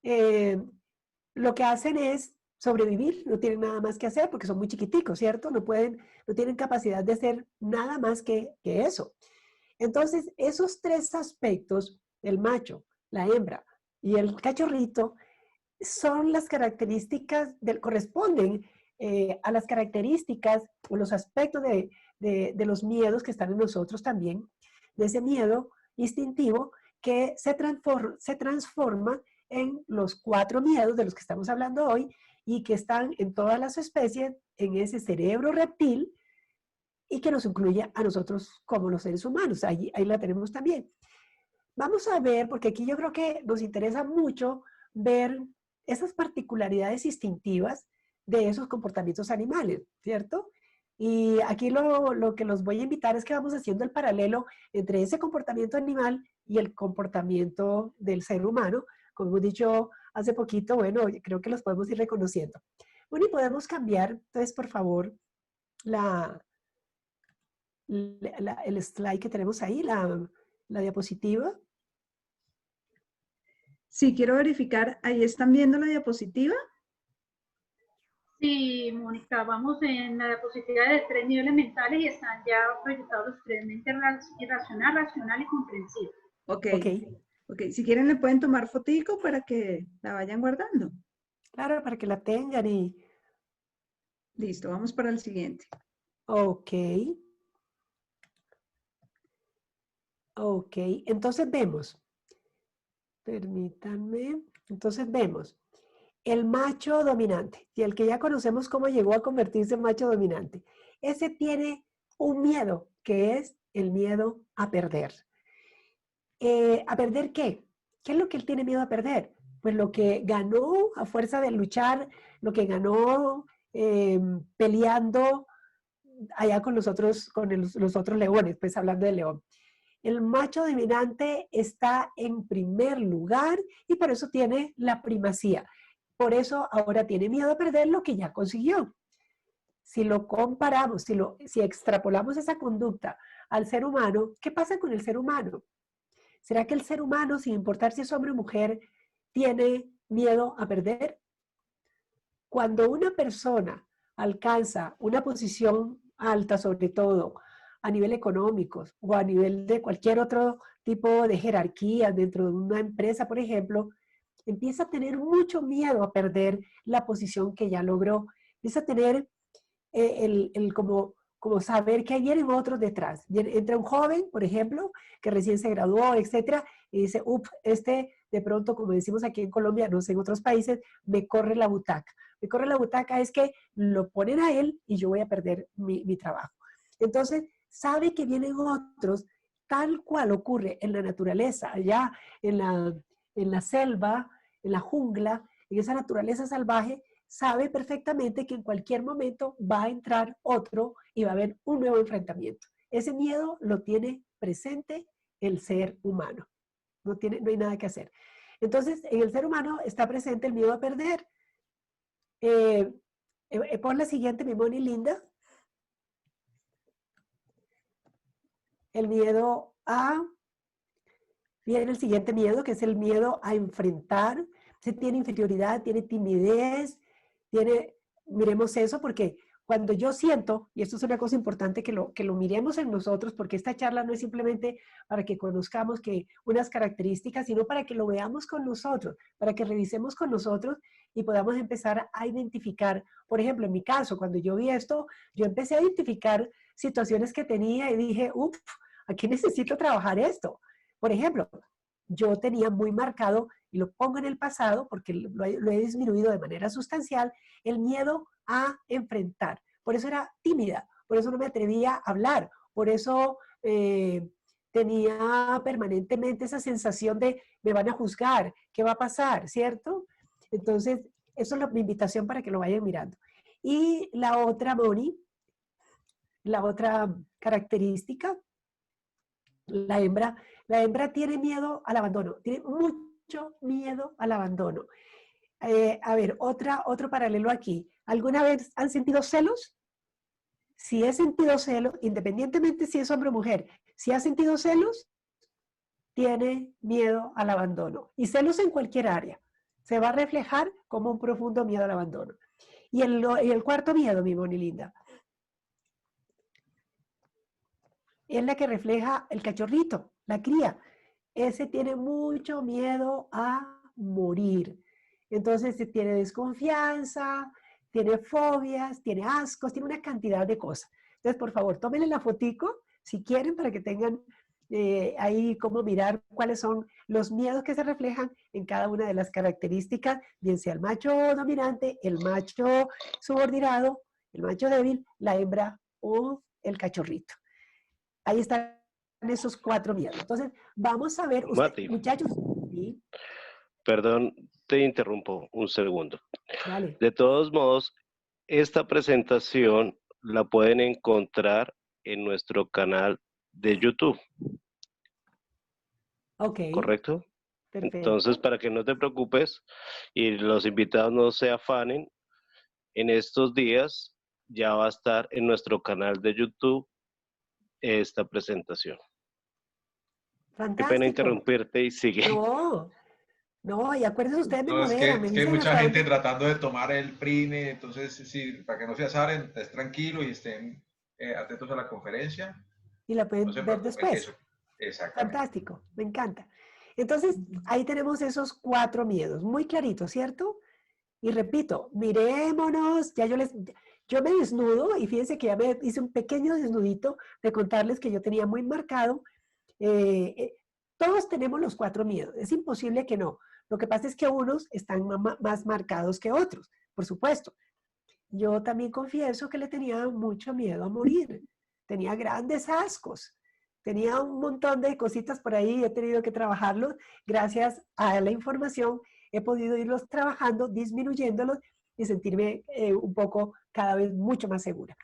lo que hacen es sobrevivir, no tienen nada más que hacer porque son muy chiquiticos, ¿cierto? No tienen capacidad de hacer nada más que eso. Entonces, esos 3 aspectos, el macho, la hembra y el cachorrito, son las características, corresponden a las características o los aspectos de los miedos que están en nosotros también, de ese miedo instintivo que se transforma en los 4 miedos de los que estamos hablando hoy y que están en todas las especies, en ese cerebro reptil, y que nos incluya a nosotros como los seres humanos. Ahí la tenemos también. Vamos a ver, porque aquí yo creo que nos interesa mucho ver esas particularidades instintivas de esos comportamientos animales, ¿cierto? Y aquí lo que los voy a invitar es que vamos haciendo el paralelo entre ese comportamiento animal y el comportamiento del ser humano. Como hemos dicho hace poquito, bueno, creo que los podemos ir reconociendo. Bueno, y podemos cambiar, entonces, por favor, el slide que tenemos ahí, la diapositiva. Sí, quiero verificar, ¿ahí están viendo la diapositiva? Sí, Mónica, vamos en la diapositiva de 3 niveles mentales y están ya proyectados los 3: mente irracional, racional y comprensiva. Ok. Si quieren le pueden tomar fotico para que la vayan guardando. Claro, para que la tengan y... Listo, vamos para el siguiente. Ok. Ok, entonces vemos. Permítanme. Entonces vemos. El macho dominante, y el que ya conocemos cómo llegó a convertirse en macho dominante. Ese tiene un miedo, que es el miedo a perder. ¿A perder qué? ¿Qué es lo que él tiene miedo a perder? Pues lo que ganó a fuerza de luchar, lo que ganó peleando allá con los otros leones, pues hablando de león. El macho dominante está en primer lugar y por eso tiene la primacía. Por eso ahora tiene miedo a perder lo que ya consiguió. Si lo comparamos, si extrapolamos esa conducta al ser humano, ¿qué pasa con el ser humano? ¿Será que el ser humano, sin importar si es hombre o mujer, tiene miedo a perder? Cuando una persona alcanza una posición alta, sobre todo a nivel económico o a nivel de cualquier otro tipo de jerarquía dentro de una empresa, por ejemplo, empieza a tener mucho miedo a perder la posición que ya logró. Empieza a tener como saber que vienen otros detrás. Entra un joven, por ejemplo, que recién se graduó, etcétera, y dice, de pronto, como decimos aquí en Colombia, no sé, en otros países, me corre la butaca. Me corre la butaca es que lo ponen a él y yo voy a perder mi trabajo. Entonces, sabe que vienen otros, tal cual ocurre en la naturaleza, allá en la selva, en la jungla, en esa naturaleza salvaje, sabe perfectamente que en cualquier momento va a entrar otro y va a haber un nuevo enfrentamiento. Ese miedo lo tiene presente el ser humano. No hay nada que hacer. Entonces, en el ser humano está presente el miedo a perder. Pon la siguiente, mi Moni linda. El miedo a... Viene el siguiente miedo, que es el miedo a enfrentar. Se tiene inferioridad, tiene timidez, miremos eso, porque cuando yo siento, y esto es una cosa importante que lo miremos en nosotros, porque esta charla no es simplemente para que conozcamos unas características, sino para que lo veamos con nosotros, para que revisemos con nosotros y podamos empezar a identificar. Por ejemplo, en mi caso, cuando yo vi esto, yo empecé a identificar situaciones que tenía y dije, aquí necesito trabajar esto. Por ejemplo, yo tenía muy marcado, y lo pongo en el pasado porque lo he disminuido de manera sustancial, el miedo a enfrentar. Por eso era tímida, por eso no me atrevía a hablar, por eso tenía permanentemente esa sensación de me van a juzgar, ¿qué va a pasar? ¿Cierto? Entonces, eso es mi invitación para que lo vayan mirando. Y la otra, Moni, la otra característica, la hembra tiene miedo al abandono, tiene mucho miedo al abandono. A ver, otro paralelo aquí. ¿Alguna vez han sentido celos? Si he sentido celos, independientemente si es hombre o mujer, si ha sentido celos, tiene miedo al abandono. Y celos en cualquier área. Se va a reflejar como un profundo miedo al abandono. Y el cuarto miedo, mi Moni linda, es la que refleja el cachorrito, la cría. Ese tiene mucho miedo a morir. Entonces tiene desconfianza, tiene fobias, tiene ascos, tiene una cantidad de cosas. Entonces, por favor, tómenle la fotico, si quieren, para que tengan ahí cómo mirar cuáles son los miedos que se reflejan en cada una de las características, bien sea el macho dominante, el macho subordinado, el macho débil, la hembra o el cachorrito. Ahí están esos 4 miedos. Entonces, vamos a ver, Mati, muchachos. ¿Sí? perdón, te interrumpo un segundo. Dale. De todos modos, esta presentación la pueden encontrar en nuestro canal de YouTube. Ok. ¿Correcto? Perfecto. Entonces, para que no te preocupes y los invitados no se afanen, en estos días ya va a estar en nuestro canal de YouTube esta presentación. Fantástico. Qué pena interrumpirte y sigue. No, y acuérdense, ustedes me No, moderan, me es que hay dicen mucha hasta gente dónde. tratando de tomar el PRINE, entonces sí, para que no se azaren, estés tranquilo y estén atentos a la conferencia. Y la No pueden se ver preocupen, después. eso, exactamente. Fantástico, me encanta. Entonces, ahí tenemos esos 4 miedos, muy claritos, ¿cierto? Y repito, mirémonos, yo me desnudo y fíjense que ya me hice un pequeño desnudito de contarles que yo tenía muy marcado. Todos tenemos los 4 miedos, es imposible que no. Lo que pasa es que unos están más marcados que otros, por supuesto. Yo también confieso que le tenía mucho miedo a morir, tenía grandes ascos. Tenía un montón de cositas por ahí, he tenido que trabajarlos. Gracias a la información he podido irlos trabajando, disminuyéndolos y sentirme un poco cada vez mucho más segura.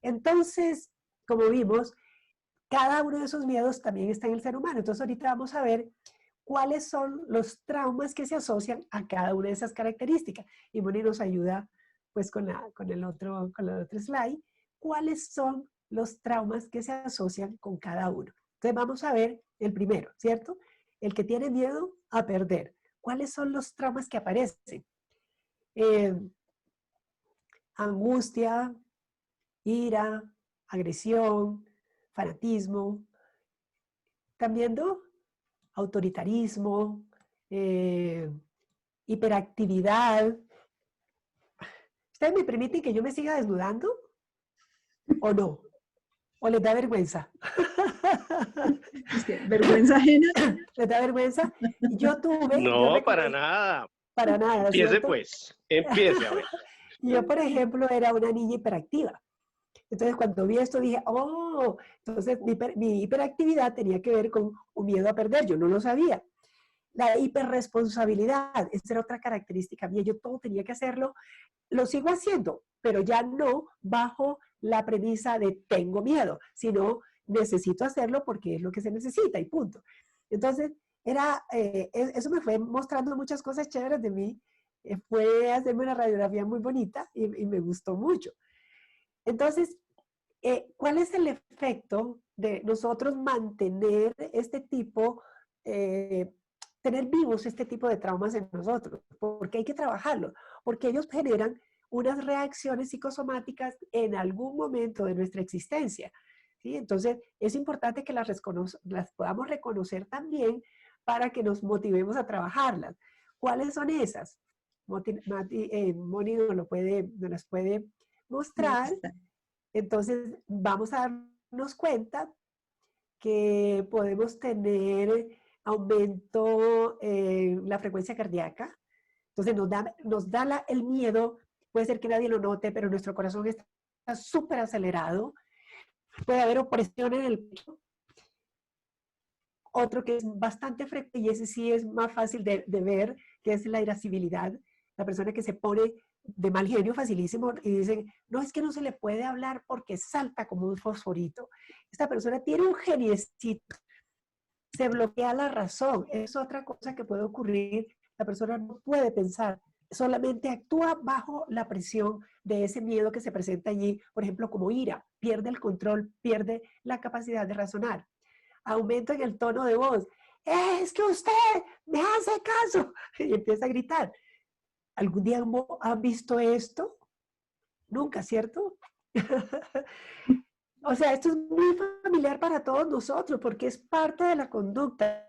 Entonces, como vimos, cada uno de esos miedos también está en el ser humano. Entonces, ahorita vamos a ver cuáles son los traumas que se asocian a cada una de esas características. Y Moni nos ayuda pues con el otro slide. ¿Cuáles son los traumas que se asocian con cada uno? Entonces vamos a ver el primero, ¿cierto? El que tiene miedo a perder. ¿Cuáles son los traumas que aparecen? Angustia, ira, agresión, fanatismo. ¿Están viendo? Autoritarismo, hiperactividad. ¿Ustedes me permiten que yo me siga desnudando? ¿O no? ¿O les da vergüenza? Es que vergüenza ajena. ¿Les da vergüenza? Yo tuve... No, para nada. Para nada, Empiece ¿cierto? pues, empiece a ver. Yo, por ejemplo, era una niña hiperactiva. Entonces, cuando vi esto, dije, oh, entonces mi hiperactividad tenía que ver con un miedo a perder. Yo no lo sabía. La hiperresponsabilidad, esa era otra característica mía. Yo todo tenía que hacerlo. Lo sigo haciendo, pero ya no bajo la premisa de tengo miedo, sino necesito hacerlo porque es lo que se necesita y punto. Entonces, eso me fue mostrando muchas cosas chéveres de mí. Fue hacerme una radiografía muy bonita y me gustó mucho. Entonces, ¿cuál es el efecto de nosotros mantener este tipo, tener vivos este tipo de traumas en nosotros? Porque hay que trabajarlo, porque ellos generan unas reacciones psicosomáticas en algún momento de nuestra existencia, ¿sí? Entonces, es importante que las podamos reconocer también para que nos motivemos a trabajarlas. ¿Cuáles son esas? Moni nos las puede mostrar. Entonces, vamos a darnos cuenta que podemos tener aumento en la frecuencia cardíaca. Entonces, nos da el miedo. Puede ser que nadie lo note, pero nuestro corazón está súper acelerado. Puede haber opresión en el pecho. Otro que es bastante frecuente, y ese sí es más fácil de ver, que es la irascibilidad. La persona que se pone de mal genio facilísimo y dicen, no, es que no se le puede hablar porque salta como un fosforito. Esta persona tiene un geniecito, se bloquea la razón. Es otra cosa que puede ocurrir. La persona no puede pensar, solamente actúa bajo la presión de ese miedo que se presenta allí, por ejemplo, como ira, pierde el control, pierde la capacidad de razonar. Aumento en el tono de voz, es que usted me hace caso, y empieza a gritar. ¿Algún día han visto esto? Nunca, ¿cierto? O sea, esto es muy familiar para todos nosotros porque es parte de la conducta,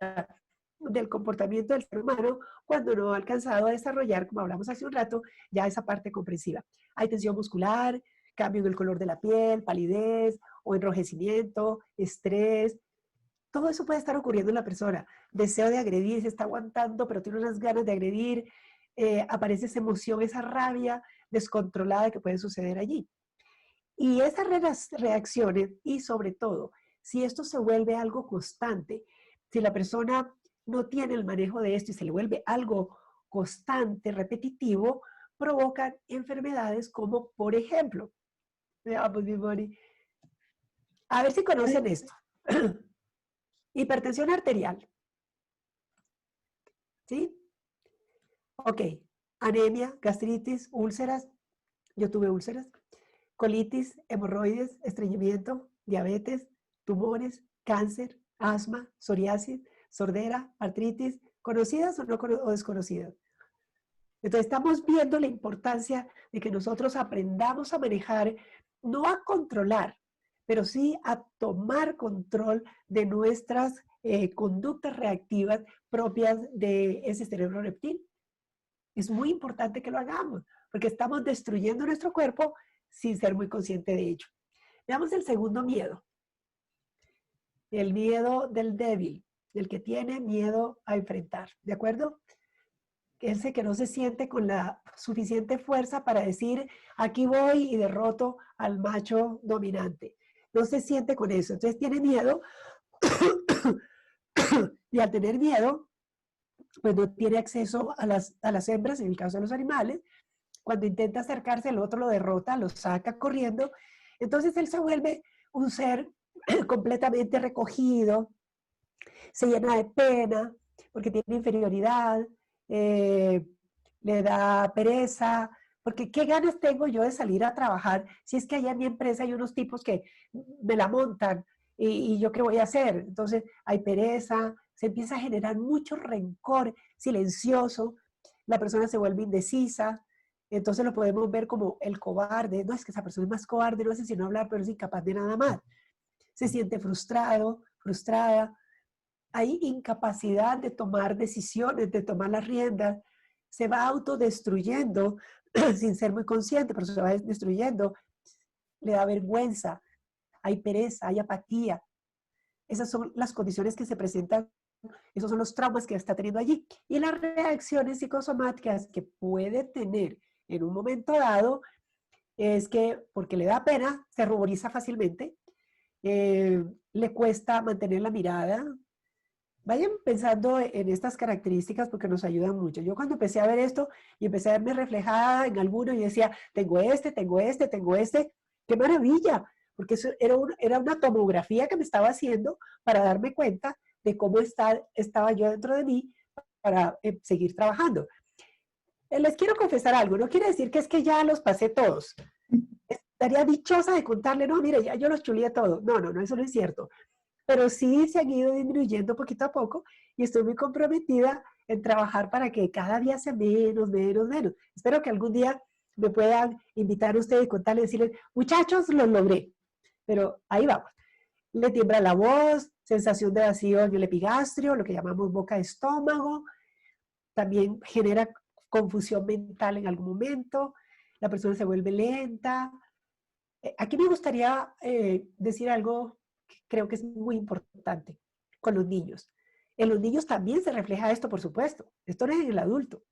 del comportamiento del ser humano cuando no ha alcanzado a desarrollar, como hablamos hace un rato, ya esa parte comprensiva. Hay tensión muscular, cambio en el color de la piel, palidez o enrojecimiento, estrés. Todo eso puede estar ocurriendo en la persona. Deseo de agredir, se está aguantando, pero tiene unas ganas de agredir. Aparece esa emoción, esa rabia descontrolada que puede suceder allí. Y esas reacciones, y sobre todo, si esto se vuelve algo constante, si la persona no tiene el manejo de esto y se le vuelve algo constante, repetitivo, provocan enfermedades como, por ejemplo, veamos mi Moni, a ver si conocen esto. Hipertensión arterial. ¿Sí? Ok. Anemia, gastritis, úlceras. Yo tuve úlceras. Colitis, hemorroides, estreñimiento, diabetes, tumores, cáncer, asma, psoriasis, sordera, artritis, ¿conocidas o no o desconocidas? Entonces estamos viendo la importancia de que nosotros aprendamos a manejar, no a controlar, pero sí a tomar control de nuestras conductas reactivas propias de ese cerebro reptil. Es muy importante que lo hagamos, porque estamos destruyendo nuestro cuerpo sin ser muy consciente de ello. Veamos el segundo miedo. El miedo del débil, del que tiene miedo a enfrentar, ¿de acuerdo? Ese que no se siente con la suficiente fuerza para decir, aquí voy y derroto al macho dominante. No se siente con eso, entonces tiene miedo y al tener miedo, pues no tiene acceso a las hembras, en el caso de los animales. Cuando intenta acercarse, el otro lo derrota, lo saca corriendo. Entonces él se vuelve un ser completamente recogido, se llena de pena porque tiene inferioridad, le da pereza, porque qué ganas tengo yo de salir a trabajar si es que allá en mi empresa hay unos tipos que me la montan y yo qué voy a hacer. Entonces hay pereza, se empieza a generar mucho rencor silencioso, la persona se vuelve indecisa, entonces lo podemos ver como el cobarde. No, es que esa persona es más cobarde, no hace sino hablar, pero es incapaz de nada más. Se siente frustrado, frustrada, hay incapacidad de tomar decisiones, de tomar las riendas, se va autodestruyendo sin ser muy consciente, pero se va destruyendo, le da vergüenza, hay pereza, hay apatía. Esas son las condiciones que se presentan, esos son los traumas que está teniendo allí. Y las reacciones psicosomáticas que puede tener en un momento dado es que, porque le da pena, se ruboriza fácilmente, le cuesta mantener la mirada. Vayan pensando en estas características porque nos ayudan mucho. Yo cuando empecé a ver esto y empecé a verme reflejada en alguno y decía, tengo este, ¡qué maravilla! Porque eso era una tomografía que me estaba haciendo para darme cuenta de cómo estaba yo dentro de mí para seguir trabajando. Les quiero confesar algo, no quiere decir que es que ya los pasé todos. Estaría dichosa de contarle, no, mire, ya yo los chuleé todos. No, eso no es cierto. Pero sí se han ido disminuyendo poquito a poco y estoy muy comprometida en trabajar para que cada día sea menos. Espero que algún día me puedan invitar a ustedes y contarle, decirles, muchachos, lo logré. Pero ahí vamos. Le tiembla la voz, sensación de vacío en el epigastrio, lo que llamamos boca de estómago. También genera confusión mental en algún momento. La persona se vuelve lenta. Aquí me gustaría decir algo que creo que es muy importante con los niños. En los niños también se refleja esto, por supuesto. Esto no es en el adulto.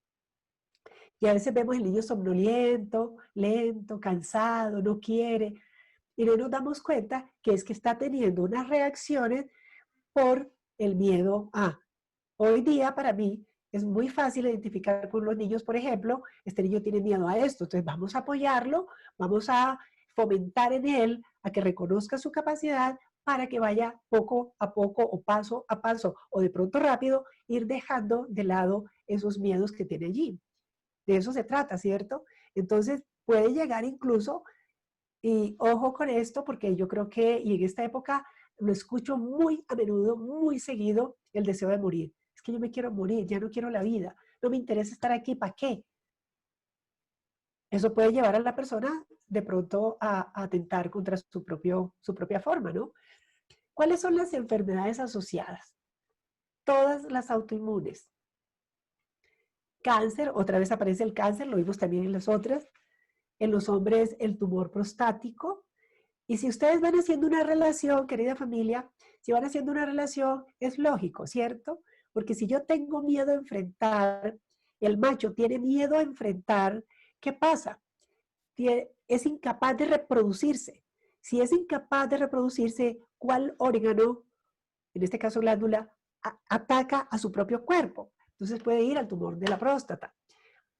Y a veces vemos el niño somnoliento, lento, cansado, no quiere. Y no nos damos cuenta que es que está teniendo unas reacciones por el miedo a. Hoy día, para mí, es muy fácil identificar con los niños, por ejemplo, este niño tiene miedo a esto. Entonces vamos a apoyarlo, vamos a fomentar en él a que reconozca su capacidad para que vaya poco a poco o paso a paso o de pronto rápido ir dejando de lado esos miedos que tiene allí. De eso se trata, ¿cierto? Entonces puede llegar incluso, y ojo con esto porque yo creo que, y en esta época lo escucho muy a menudo, muy seguido, el deseo de morir. Es que yo me quiero morir, ya no quiero la vida, no me interesa estar aquí, ¿para qué? Eso puede llevar a la persona de pronto a atentar contra su propia forma, ¿no? ¿Cuáles son las enfermedades asociadas? Todas las autoinmunes. Cáncer, otra vez aparece el cáncer, lo vimos también en las otras. En los hombres, el tumor prostático. Y si ustedes van haciendo una relación, querida familia, si van haciendo una relación, es lógico, ¿cierto? Porque si yo tengo miedo a enfrentar, el macho tiene miedo a enfrentar, ¿qué pasa? es incapaz de reproducirse. Si es incapaz de reproducirse, ¿cuál órgano, en este caso glándula, ataca a su propio cuerpo? Entonces puede ir al tumor de la próstata.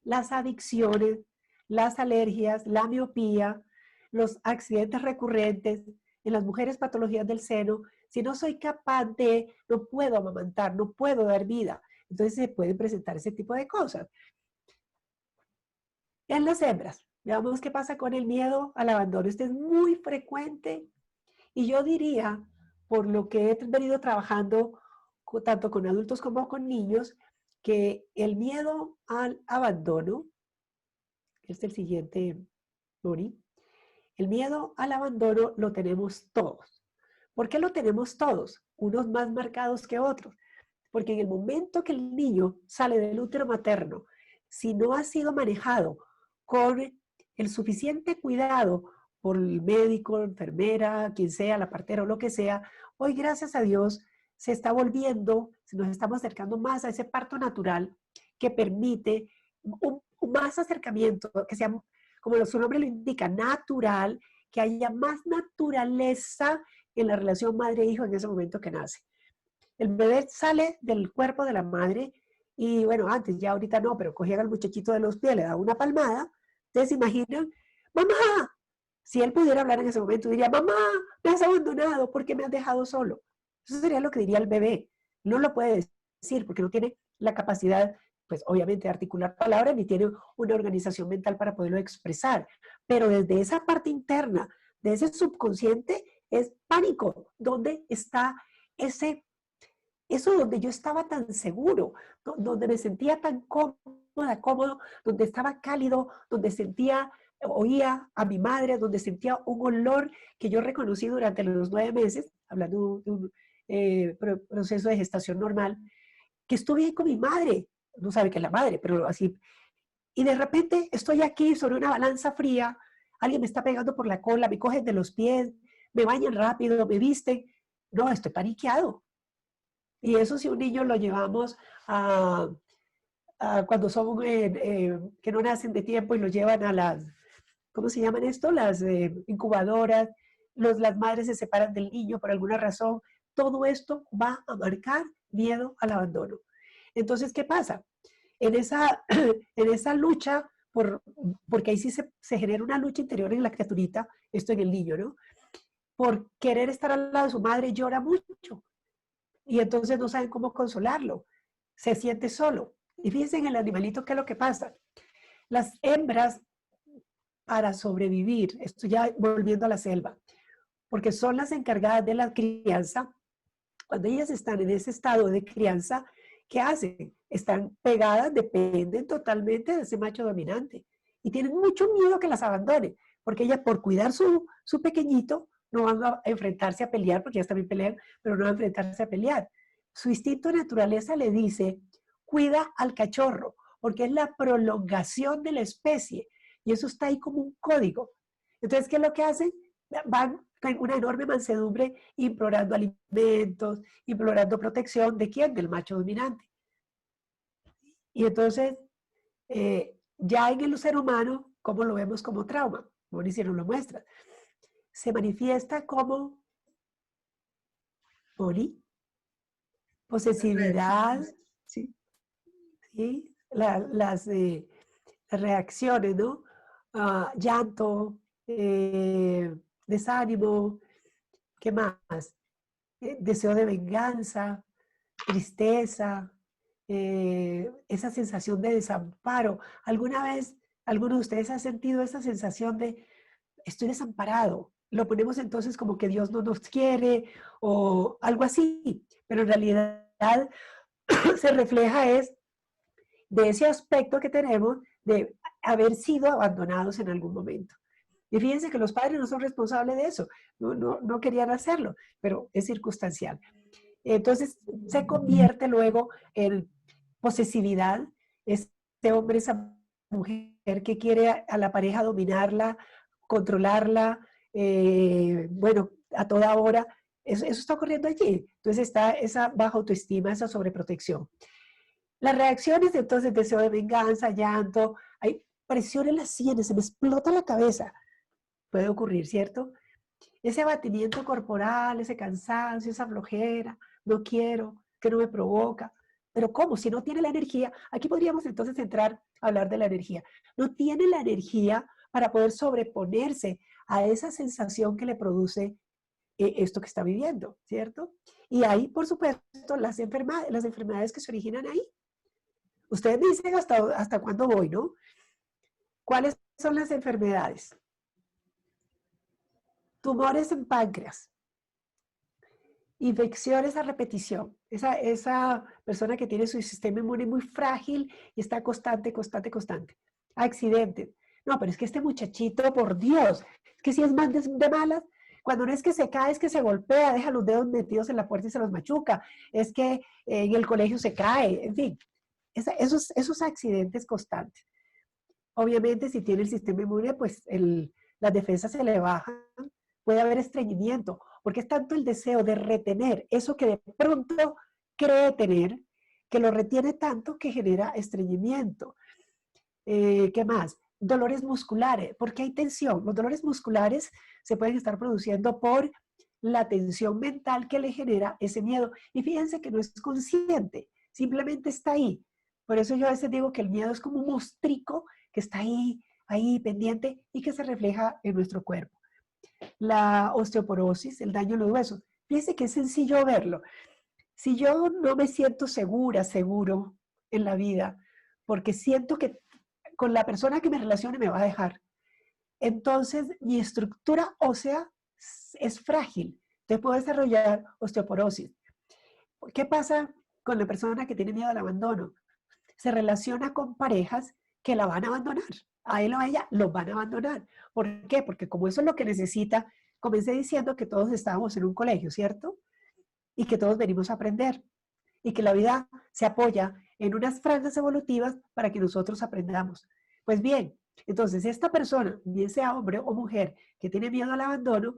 Las adicciones, las alergias, la miopía, los accidentes recurrentes, en las mujeres patologías del seno. Si no soy capaz de, no puedo amamantar, no puedo dar vida. Entonces se pueden presentar ese tipo de cosas. En las hembras, veamos qué pasa con el miedo al abandono. Este es muy frecuente y yo diría, por lo que he venido trabajando tanto con adultos como con niños, que el miedo al abandono, este es el siguiente, Moni, el miedo al abandono lo tenemos todos. ¿Por qué lo tenemos todos? Unos más marcados que otros. Porque en el momento que el niño sale del útero materno, si no ha sido manejado con el suficiente cuidado por el médico, enfermera, quien sea, la partera o lo que sea, hoy gracias a Dios se está volviendo, nos estamos acercando más a ese parto natural que permite un más acercamiento, que sea, como su nombre lo indica, natural, que haya más naturaleza en la relación madre-hijo en ese momento que nace. El bebé sale del cuerpo de la madre y bueno, antes, ya ahorita no, pero cogían al muchachito de los pies, le daba una palmada. Ustedes se imaginan, mamá, si él pudiera hablar en ese momento, diría, mamá, me has abandonado, ¿por qué me has dejado solo? Eso sería lo que diría el bebé. No lo puede decir porque no tiene la capacidad, pues obviamente, de articular palabras, ni tiene una organización mental para poderlo expresar. Pero desde esa parte interna, de ese subconsciente, es pánico. ¿Dónde está eso donde yo estaba tan seguro, donde me sentía tan cómoda, cómodo, donde estaba cálido, donde oía a mi madre, donde sentía un olor que yo reconocí durante los 9 meses, hablando de un proceso de gestación normal, que estuve ahí con mi madre, no sabe que es la madre, pero así, y de repente estoy aquí sobre una balanza fría, alguien me está pegando por la cola, me cogen de los pies, me bañan rápido, me visten, no, estoy paniqueado. Y eso si un niño lo llevamos a cuando son que no nacen de tiempo y lo llevan a las, ¿cómo se llaman esto? Las incubadoras, las madres se separan del niño por alguna razón. Todo esto va a marcar miedo al abandono. Entonces, ¿qué pasa? En esa lucha, porque ahí sí se genera una lucha interior en la criaturita, esto en el niño, ¿no? Por querer estar al lado de su madre, llora mucho. Y entonces no saben cómo consolarlo. Se siente solo. Y fíjense en el animalito qué es lo que pasa. Las hembras, para sobrevivir, esto ya volviendo a la selva, porque son las encargadas de la crianza, cuando ellas están en ese estado de crianza, ¿qué hacen? Están pegadas, dependen totalmente de ese macho dominante. Y tienen mucho miedo que las abandone, porque ellas por cuidar su pequeñito, no van a enfrentarse a pelear, porque ellas también pelean, pero no van a enfrentarse a pelear. Su instinto de naturaleza le dice, cuida al cachorro, porque es la prolongación de la especie. Y eso está ahí como un código. Entonces, ¿qué es lo que hacen? Van con una enorme mansedumbre implorando alimentos, implorando protección. ¿De quién? Del macho dominante. Y entonces, ya en el ser humano, ¿cómo lo vemos como trauma? Mauricio nos lo muestra. Se manifiesta como posesividad, sí. ¿sí? Las reacciones, ¿no? Llanto, desánimo, ¿qué más? Deseo de venganza, tristeza, esa sensación de desamparo. ¿Alguna vez alguno de ustedes ha sentido esa sensación de estoy desamparado? Lo ponemos entonces como que Dios no nos quiere o algo así, pero en realidad se refleja es de ese aspecto que tenemos de haber sido abandonados en algún momento. Y fíjense que los padres no son responsables de eso, no querían hacerlo, pero es circunstancial. Entonces se convierte luego en posesividad, este hombre, esa mujer que quiere a la pareja dominarla, controlarla, bueno, a toda hora, eso está ocurriendo allí. Entonces está esa baja autoestima, esa sobreprotección. Las reacciones, entonces, deseo de venganza, llanto, hay presión en las sienes, se me explota la cabeza. Puede ocurrir, ¿cierto? Ese abatimiento corporal, ese cansancio, esa flojera, no quiero, que no me provoca. Pero ¿cómo? Si no tiene la energía, aquí podríamos entonces entrar a hablar de la energía. No tiene la energía para poder sobreponerse a esa sensación que le produce esto que está viviendo, ¿cierto? Y ahí, por supuesto, las enfermedades que se originan ahí. Ustedes me dicen hasta cuándo voy, ¿no? ¿Cuáles son las enfermedades? Tumores en páncreas, infecciones a repetición. Esa persona que tiene su sistema inmune muy frágil y está constante. Accidentes. No, pero es que este muchachito, por Dios, es que si es más de malas, cuando no es que se cae, es que se golpea, deja los dedos metidos en la puerta y se los machuca, es que en el colegio se cae, en fin, esos accidentes constantes. Obviamente, si tiene el sistema inmune, pues las defensas se le bajan, puede haber estreñimiento, porque es tanto el deseo de retener eso que de pronto cree tener, que lo retiene tanto que genera estreñimiento. ¿Qué más? Dolores musculares, porque hay tensión. Los dolores musculares se pueden estar produciendo por la tensión mental que le genera ese miedo. Y fíjense que no es consciente, simplemente está ahí. Por eso yo a veces digo que el miedo es como un mostrico que está ahí pendiente y que se refleja en nuestro cuerpo. La osteoporosis, el daño en los huesos. Fíjense que es sencillo verlo. Si yo no me siento seguro en la vida, porque siento que con la persona que me relacione me va a dejar, entonces mi estructura ósea es frágil. Entonces puedo desarrollar osteoporosis. ¿Qué pasa con la persona que tiene miedo al abandono? Se relaciona con parejas que la van a abandonar. A él o a ella los van a abandonar. ¿Por qué? Porque como eso es lo que necesita, comencé diciendo que todos estábamos en un colegio, ¿cierto? Y que todos venimos a aprender. Y que la vida se apoya en unas franjas evolutivas para que nosotros aprendamos. Pues bien, entonces esta persona, bien sea hombre o mujer, que tiene miedo al abandono,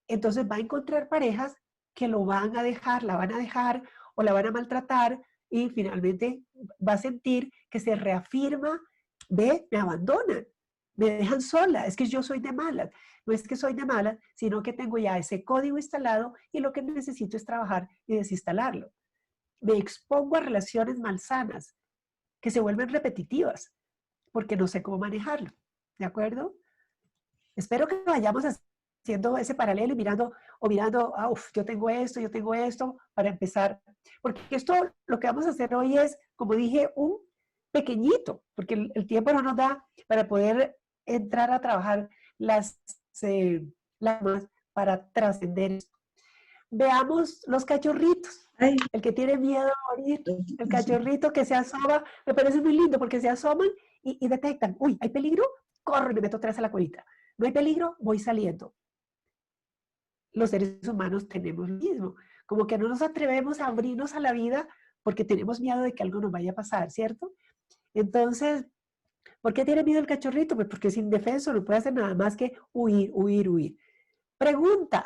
entonces va a encontrar parejas que lo van a dejar, la van a dejar o la van a maltratar y finalmente va a sentir que se reafirma, ve, me abandonan, me dejan sola, es que yo soy de malas. No es que soy de malas, sino que tengo ya ese código instalado y lo que necesito es trabajar y desinstalarlo. Me expongo a relaciones malsanas que se vuelven repetitivas porque no sé cómo manejarlo. ¿De acuerdo? Espero que vayamos haciendo ese paralelo y mirando, yo tengo esto, para empezar. Porque esto, lo que vamos a hacer hoy es, como dije, un pequeñito, porque el tiempo no nos da para poder entrar a trabajar las más para trascender esto. Veamos los cachorritos. Ay. El que tiene miedo a morir, el cachorrito que se asoma, me parece muy lindo porque se asoman y detectan, uy, ¿hay peligro? Corro y me meto atrás a la colita. No hay peligro, voy saliendo. Los seres humanos tenemos lo mismo. Como que no nos atrevemos a abrirnos a la vida porque tenemos miedo de que algo nos vaya a pasar, ¿cierto? Entonces, ¿por qué tiene miedo el cachorrito? Pues porque es indefenso, no puede hacer nada más que huir, huir, huir. Pregunta,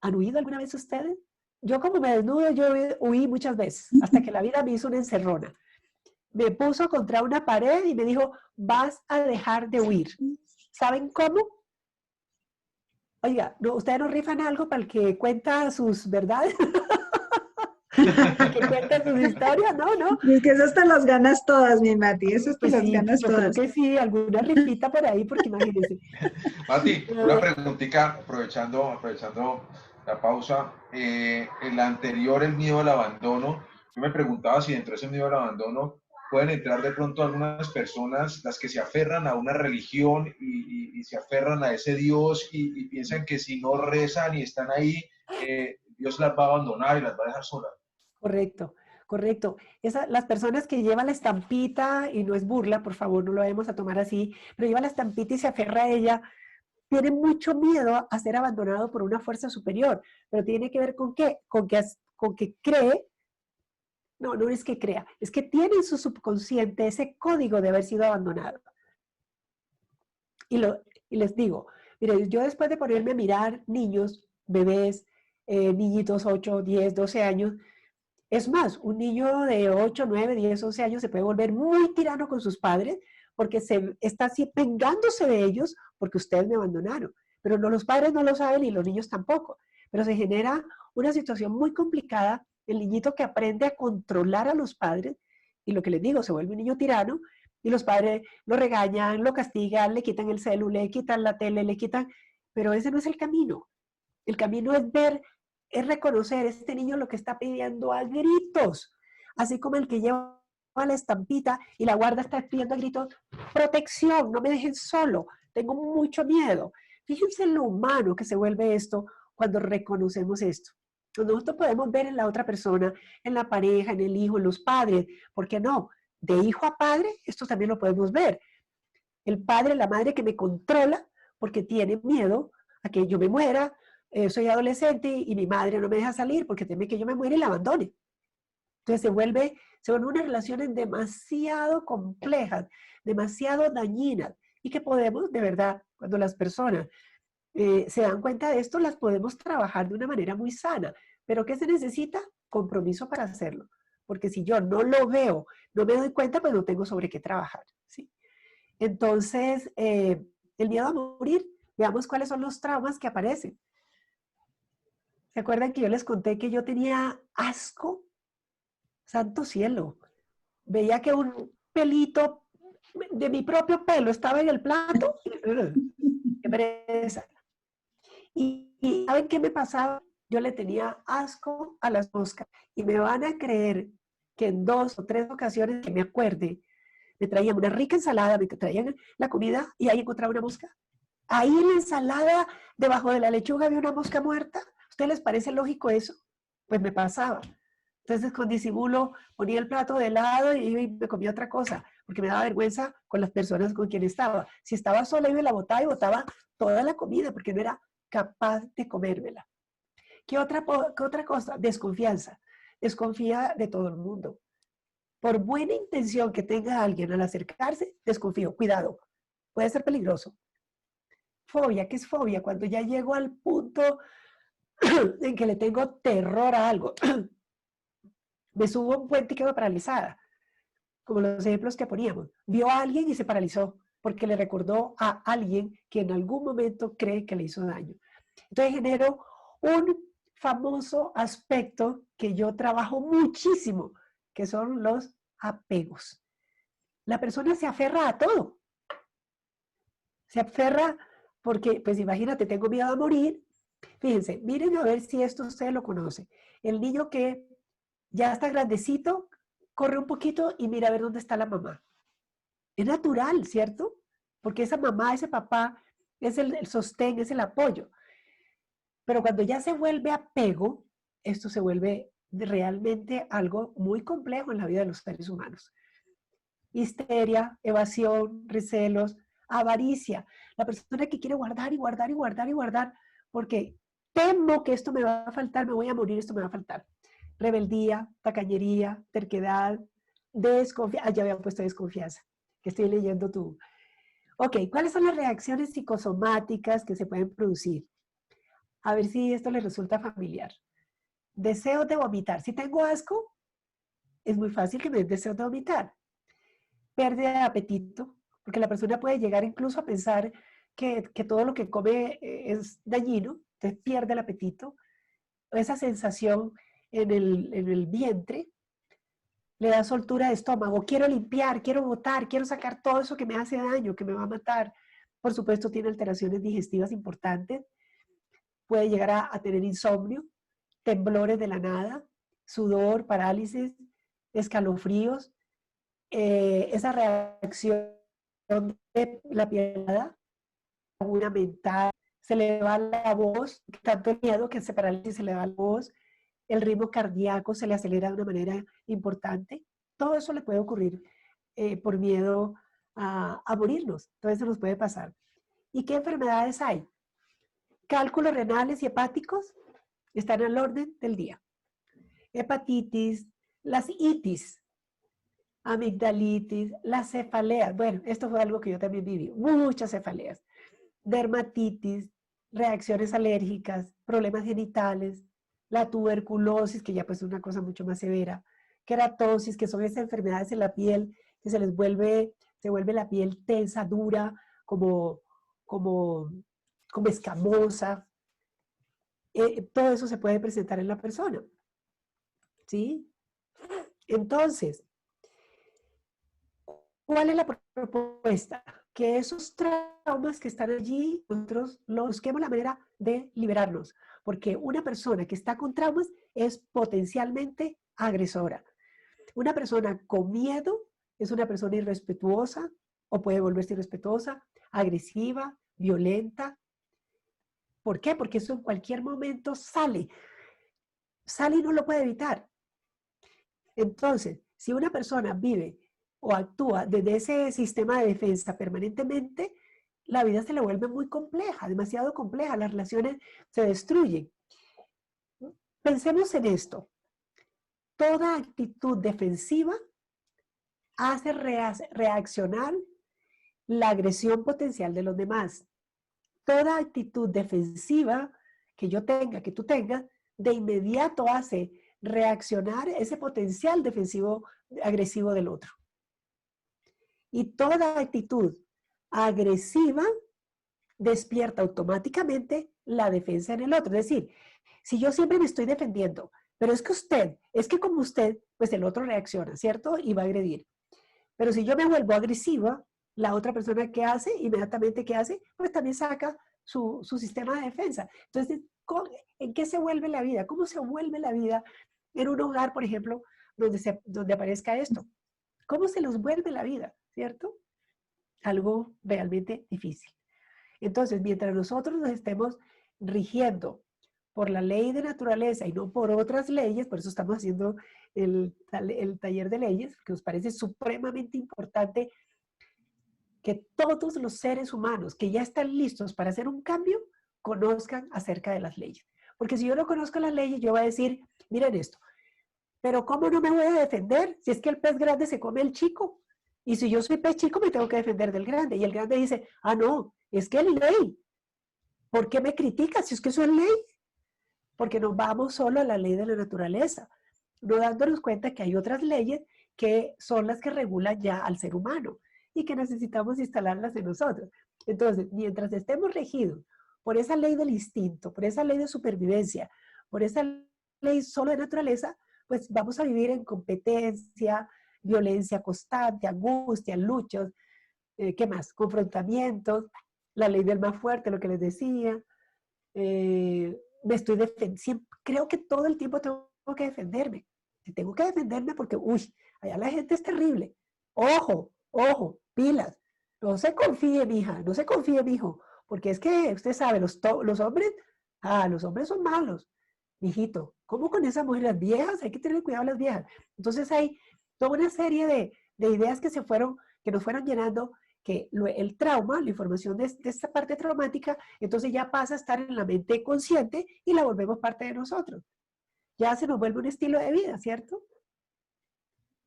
¿han huido alguna vez ustedes? Yo como me desnudo, yo huí muchas veces, hasta que la vida me hizo una encerrona. Me puso contra una pared y me dijo, vas a dejar de huir. ¿Saben cómo? Oiga, ¿ustedes no rifan algo para el que cuenta sus verdades? Que cuenta sus historias, ¿no? Es que esas te las ganas todas, mi Mati, esas te las ganas todas. Creo que sí, alguna rifita por ahí, porque imagínense. Mati, una preguntita, aprovechando la pausa. El anterior, el miedo al abandono, yo me preguntaba si dentro de ese miedo al abandono pueden entrar de pronto algunas personas, las que se aferran a una religión y se aferran a ese Dios y piensan que si no rezan y están ahí, Dios las va a abandonar y las va a dejar solas. Correcto, correcto. Las personas que llevan la estampita, y no es burla, por favor, no lo vamos a tomar así, pero lleva la estampita y se aferra a ella, tienen mucho miedo a ser abandonado por una fuerza superior, pero tiene que ver con qué, con que cree. No es que crea, es que tiene en su subconsciente ese código de haber sido abandonado. Y les digo, mire, yo después de ponerme a mirar niños, bebés, niñitos 8, 10, 12 años, es más, un niño de 8, 9, 10, 11 años se puede volver muy tirano con sus padres porque se está así vengándose de ellos porque ustedes me abandonaron. Pero no, los padres no lo saben y los niños tampoco. Pero se genera una situación muy complicada, el niñito que aprende a controlar a los padres, y lo que les digo, se vuelve un niño tirano, y los padres lo regañan, lo castigan, le quitan el celular, le quitan la tele, le quitan, pero ese no es el camino. El camino es ver, es reconocer, este niño lo que está pidiendo a gritos, así como el que lleva la estampita y la guarda está pidiendo a gritos, protección, no me dejen solo, tengo mucho miedo. Fíjense en lo humano que se vuelve esto cuando reconocemos esto. Nosotros podemos ver en la otra persona, en la pareja, en el hijo, en los padres, ¿por qué no? De hijo a padre, esto también lo podemos ver. El padre, la madre que me controla porque tiene miedo a que yo me muera, soy adolescente y mi madre no me deja salir porque teme que yo me muera y la abandone. Entonces se vuelven unas relaciones demasiado complejas, demasiado dañinas y que podemos, de verdad, cuando las personas se dan cuenta de esto, las podemos trabajar de una manera muy sana. ¿Pero qué se necesita? Compromiso para hacerlo. Porque si yo no lo veo, no me doy cuenta, pues no tengo sobre qué trabajar, ¿sí? Entonces, el miedo a morir, veamos cuáles son los traumas que aparecen. ¿Se acuerdan que yo les conté que yo tenía asco? Santo cielo. Veía que un pelito de mi propio pelo estaba en el plato. ¡Qué pereza! Y ¿saben qué me pasaba? Yo le tenía asco a las moscas. Y me van a creer que en 2 o 3 ocasiones que me acuerde, me traían una rica ensalada, me traían la comida y ahí encontraba una mosca. Ahí en la ensalada, debajo de la lechuga, había una mosca muerta. ¿A ustedes les parece lógico eso? Pues me pasaba. Entonces, con disimulo, ponía el plato de lado y me comía otra cosa, porque me daba vergüenza con las personas con quien estaba. Si estaba sola, iba y la botaba y botaba toda la comida, porque no era capaz de comérmela. ¿Qué otra cosa? Desconfianza. Desconfía de todo el mundo. Por buena intención que tenga alguien al acercarse, desconfío. Cuidado, puede ser peligroso. Fobia, ¿qué es fobia? Cuando ya llego al punto en que le tengo terror a algo. Me subo a un puente y quedo paralizada, como los ejemplos que poníamos. Vio a alguien y se paralizó porque le recordó a alguien que en algún momento cree que le hizo daño. Entonces genero un famoso aspecto que yo trabajo muchísimo, que son los apegos. La persona se aferra a todo. Se aferra porque, pues imagínate, tengo miedo a morir. Fíjense, miren a ver si esto ustedes lo conocen. El niño que ya está grandecito, corre un poquito y mira a ver dónde está la mamá. Es natural, ¿cierto? Porque esa mamá, ese papá, es el sostén, es el apoyo. Pero cuando ya se vuelve apego, esto se vuelve realmente algo muy complejo en la vida de los seres humanos. Histeria, evasión, recelos, avaricia. La persona que quiere guardar y guardar y guardar y guardar, porque temo que esto me va a faltar, me voy a morir, esto me va a faltar. Rebeldía, tacañería, terquedad, desconfianza. Ya había puesto desconfianza, que estoy leyendo tú. Ok, ¿cuáles son las reacciones psicosomáticas que se pueden producir? A ver si esto les resulta familiar. Deseos de vomitar. Si tengo asco, es muy fácil que me den deseos de vomitar. Pérdida de apetito, porque la persona puede llegar incluso a pensar que todo lo que come es dañino, entonces pierde el apetito. Esa sensación en el vientre le da soltura de estómago. Quiero limpiar, quiero botar, quiero sacar todo eso que me hace daño, que me va a matar. Por supuesto, tiene alteraciones digestivas importantes. Puede llegar a tener insomnio, temblores de la nada, sudor, parálisis, escalofríos. Esa reacción de la piel, una mental, se le va la voz, tanto el miedo que se paraliza y se le va la voz, el ritmo cardíaco se le acelera de una manera importante. Todo eso le puede ocurrir por miedo a morirnos. Todo eso nos puede pasar. ¿Y qué enfermedades hay? Cálculos renales y hepáticos están al orden del día. Hepatitis, las itis, amigdalitis, las cefaleas. Bueno, esto fue algo que yo también viví. Muchas cefaleas. Dermatitis, reacciones alérgicas, problemas genitales, la tuberculosis, que ya pues es una cosa mucho más severa, queratosis, que son esas enfermedades en la piel que se se vuelve la piel tensa, dura, como escamosa. Todo eso se puede presentar en la persona, ¿sí? Entonces, ¿cuál es la propuesta? Que esos traumas que están allí, nosotros busquemos la manera de liberarnos, porque una persona que está con traumas es potencialmente agresora. Una persona con miedo es una persona irrespetuosa o puede volverse irrespetuosa, agresiva, violenta. ¿Por qué? Porque eso en cualquier momento sale y no lo puede evitar. Entonces, si una persona vive o actúa desde ese sistema de defensa permanentemente, la vida se le vuelve muy compleja, demasiado compleja, las relaciones se destruyen. Pensemos en esto. Toda actitud defensiva hace reaccionar la agresión potencial de los demás. Toda actitud defensiva que yo tenga, que tú tengas, de inmediato hace reaccionar ese potencial defensivo agresivo del otro. Y toda actitud agresiva despierta automáticamente la defensa en el otro. Es decir, si yo siempre me estoy defendiendo, pero es que como usted, pues el otro reacciona, ¿cierto? Y va a agredir. Pero si yo me vuelvo agresiva, la otra persona que hace, inmediatamente ¿qué hace? Pues también saca su sistema de defensa. Entonces, ¿en qué se vuelve la vida? ¿Cómo se vuelve la vida en un hogar, por ejemplo, donde aparezca esto? ¿Cómo se los vuelve la vida? ¿Cierto? Algo realmente difícil. Entonces, mientras nosotros nos estemos rigiendo por la ley de naturaleza y no por otras leyes, por eso estamos haciendo el taller de leyes, porque nos parece supremamente importante que todos los seres humanos que ya están listos para hacer un cambio, conozcan acerca de las leyes. Porque si yo no conozco las leyes, yo voy a decir, miren esto, pero ¿cómo no me voy a defender si es que el pez grande se come al chico? Y si yo soy pez chico, me tengo que defender del grande. Y el grande dice, ah, no, es que es ley. ¿Por qué me criticas si es que eso es ley? Porque nos vamos solo a la ley de la naturaleza, no dándonos cuenta que hay otras leyes que son las que regulan ya al ser humano y que necesitamos instalarlas en nosotros. Entonces, mientras estemos regidos por esa ley del instinto, por esa ley de supervivencia, por esa ley solo de naturaleza, pues vamos a vivir en competencia, violencia constante, angustia, luchas, ¿qué más? Confrontamientos, la ley del más fuerte, lo que les decía, me estoy defendiendo, creo que todo el tiempo tengo que defenderme. Tengo que defenderme porque, uy, allá la gente es terrible. Ojo, ojo, pilas. No se confíe, mija, no se confíe, mijo, porque es que usted sabe, los hombres, los hombres son malos. Mijito, ¿cómo con esas mujeres viejas? Hay que tener cuidado las viejas. Entonces hay toda una serie de ideas que nos fueron llenando, que el trauma, la información de esta parte traumática, entonces ya pasa a estar en la mente consciente y la volvemos parte de nosotros. Ya se nos vuelve un estilo de vida, ¿cierto?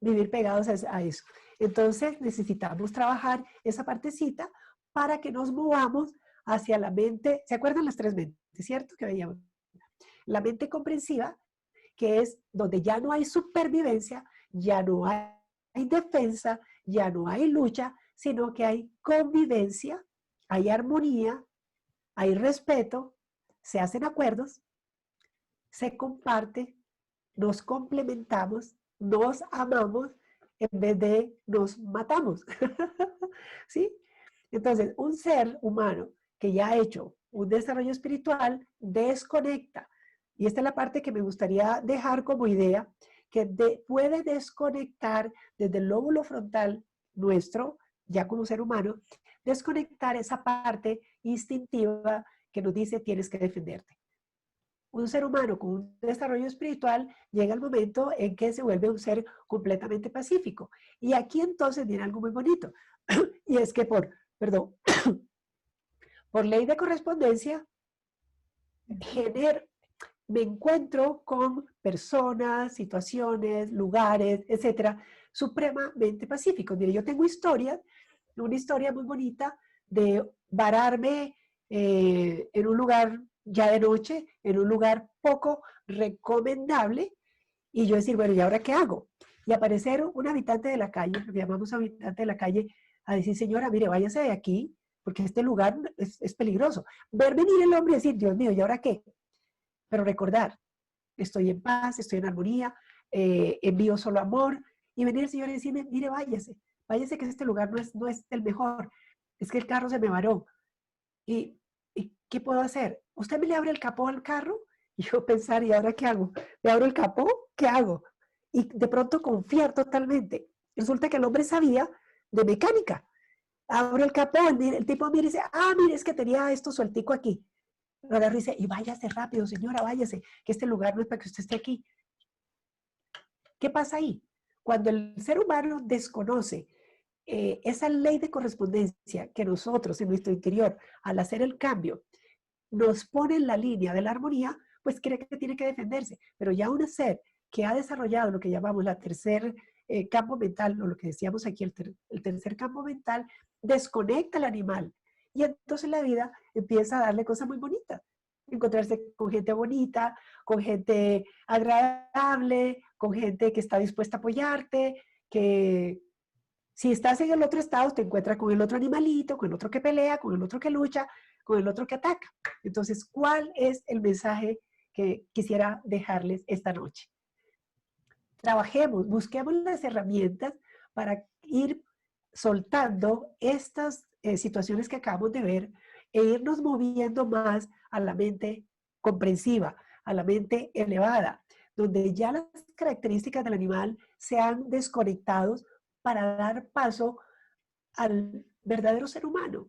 Vivir pegados a eso. Entonces necesitamos trabajar esa partecita para que nos movamos hacia la mente, ¿se acuerdan las tres mentes, cierto? Que veíamos. La mente comprensiva, que es donde ya no hay supervivencia, ya no hay defensa, ya no hay lucha, sino que hay convivencia, hay armonía, hay respeto, se hacen acuerdos, se comparte, nos complementamos, nos amamos, en vez de nos matamos. ¿Sí? Entonces, un ser humano que ya ha hecho un desarrollo espiritual desconecta. Y esta es la parte que me gustaría dejar como idea, que puede desconectar desde el lóbulo frontal nuestro, ya como ser humano, desconectar esa parte instintiva que nos dice tienes que defenderte. Un ser humano con un desarrollo espiritual llega el momento en que se vuelve un ser completamente pacífico. Y aquí entonces viene algo muy bonito. Y es que por ley de correspondencia, me encuentro con personas, situaciones, lugares, etcétera, supremamente pacíficos. Mire, yo tengo una historia muy bonita de vararme en un lugar ya de noche, en un lugar poco recomendable, y yo decir, bueno, ¿y ahora qué hago? Y aparecer un habitante de la calle, lo que llamamos habitante de la calle, a decir, señora, mire, váyase de aquí, porque este lugar es peligroso. Ver venir el hombre y decir, Dios mío, ¿y ahora qué? Pero recordar, estoy en paz, estoy en armonía, envío solo amor, y venir el Señor y decirme, mire, váyase que este lugar no es el mejor, es que el carro se me varó. ¿Y qué puedo hacer? ¿Usted me le abre el capó al carro? Y yo pensar, ¿y ahora qué hago? ¿Le abro el capó? ¿Qué hago? Y de pronto confiar totalmente. Resulta que el hombre sabía de mecánica. Abro el capó, el tipo mira y dice, mire, es que tenía esto sueltico aquí. Lo agarro y dice, y váyase rápido, señora, váyase, que este lugar no es para que usted esté aquí. ¿Qué pasa ahí? Cuando el ser humano desconoce esa ley de correspondencia que nosotros en nuestro interior, al hacer el cambio, nos pone en la línea de la armonía, pues cree que tiene que defenderse. Pero ya un ser que ha desarrollado lo que llamamos la tercer campo mental, o lo que decíamos aquí, el tercer campo mental, desconecta al animal. Y entonces la vida empieza a darle cosas muy bonitas. Encontrarse con gente bonita, con gente agradable, con gente que está dispuesta a apoyarte, que si estás en el otro estado, te encuentras con el otro animalito, con el otro que pelea, con el otro que lucha, con el otro que ataca. Entonces, ¿cuál es el mensaje que quisiera dejarles esta noche? Trabajemos, busquemos las herramientas para ir soltando estas situaciones que acabamos de ver e irnos moviendo más a la mente comprensiva, a la mente elevada, donde ya las características del animal se han desconectado para dar paso al verdadero ser humano,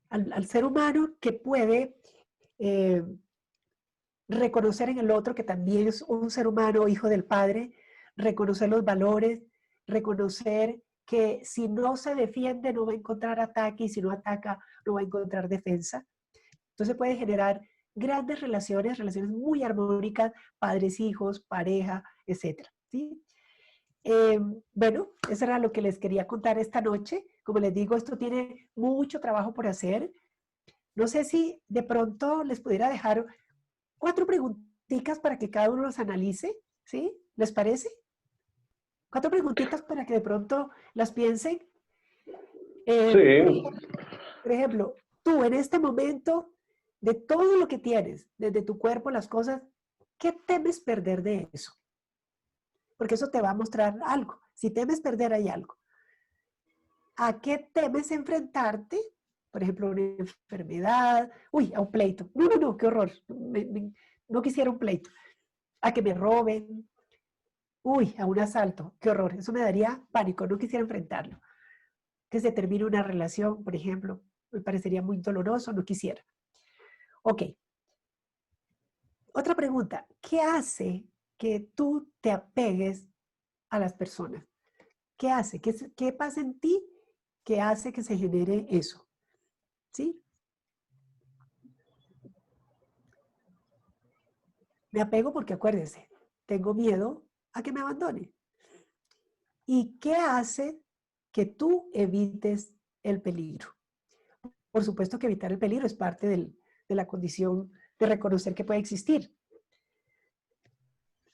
al ser humano que puede reconocer en el otro que también es un ser humano, hijo del Padre, reconocer los valores, reconocer que si no se defiende no va a encontrar ataque y si no ataca no va a encontrar defensa. Entonces puede generar grandes relaciones muy armónicas, padres, hijos, pareja, etc. ¿Sí? Bueno, eso era lo que les quería contar esta noche. Como les digo, esto tiene mucho trabajo por hacer. No sé si de pronto les pudiera dejar 4 preguntitas para que cada uno los analice, ¿sí? ¿Les parece? 4 preguntitas para que de pronto las piensen. Sí. Por ejemplo, tú en este momento, de todo lo que tienes, desde tu cuerpo, las cosas, ¿qué temes perder de eso? Porque eso te va a mostrar algo. Si temes perder, hay algo. ¿A qué temes enfrentarte? Por ejemplo, una enfermedad, a un pleito. No, qué horror. No quisiera un pleito. A que me roben. A un asalto. Qué horror. Eso me daría pánico. No quisiera enfrentarlo. Que se termine una relación, por ejemplo. Me parecería muy doloroso. No quisiera. Ok. Otra pregunta. ¿Qué hace que tú te apegues a las personas? ¿Qué hace? ¿Qué pasa en ti que hace que se genere eso? ¿Sí? Me apego porque acuérdense, tengo miedo a que me abandone. ¿Y qué hace que tú evites el peligro? Por supuesto que evitar el peligro es parte de la condición de reconocer que puede existir.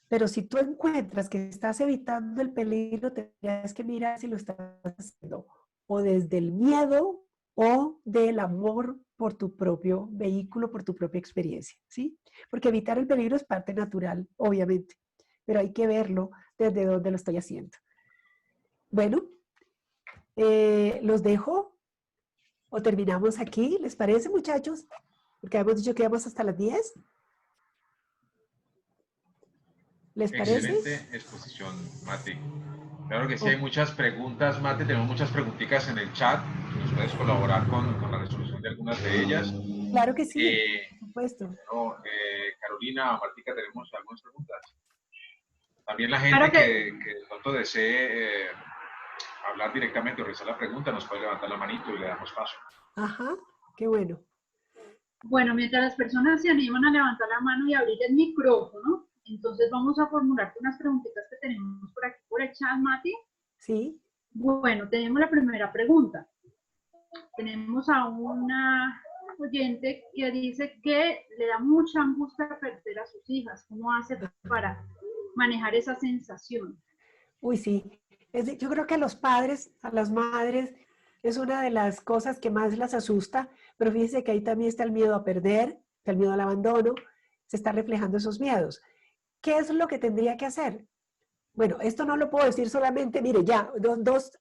Pero si tú encuentras que estás evitando el peligro, tendrías que mirar si lo estás haciendo o desde el miedo o del amor por tu propio vehículo, por tu propia experiencia, ¿sí? Porque evitar el peligro es parte natural, obviamente, pero hay que verlo desde dónde lo estoy haciendo. Bueno, los dejo o terminamos aquí, ¿les parece, muchachos? Porque hemos dicho que vamos hasta las 10. ¿Les parece? Excelente exposición, Mati. Claro que sí, hay muchas preguntas, Mate, tenemos muchas preguntitas en el chat. ¿Nos puedes colaborar con la resolución de algunas de ellas? Claro que sí, por supuesto. Carolina, Martica, tenemos algunas preguntas. También la gente que de pronto desee hablar directamente o realizar la pregunta, nos puede levantar la manito y le damos paso. Ajá, qué bueno. Bueno, mientras las personas se animan a levantar la mano y abrir el micrófono, entonces vamos a formular unas preguntitas que tenemos por aquí por el chat, Mati. Sí. Bueno, tenemos la primera pregunta. Tenemos a una oyente que dice que le da mucha angustia perder a sus hijas. ¿Cómo hace para manejar esa sensación? Sí. Yo creo que a los padres, a las madres, es una de las cosas que más las asusta, pero fíjense que ahí también está el miedo a perder, está el miedo al abandono, se está reflejando esos miedos. ¿Qué es lo que tendría que hacer? Bueno, esto no lo puedo decir solamente, mire, ya,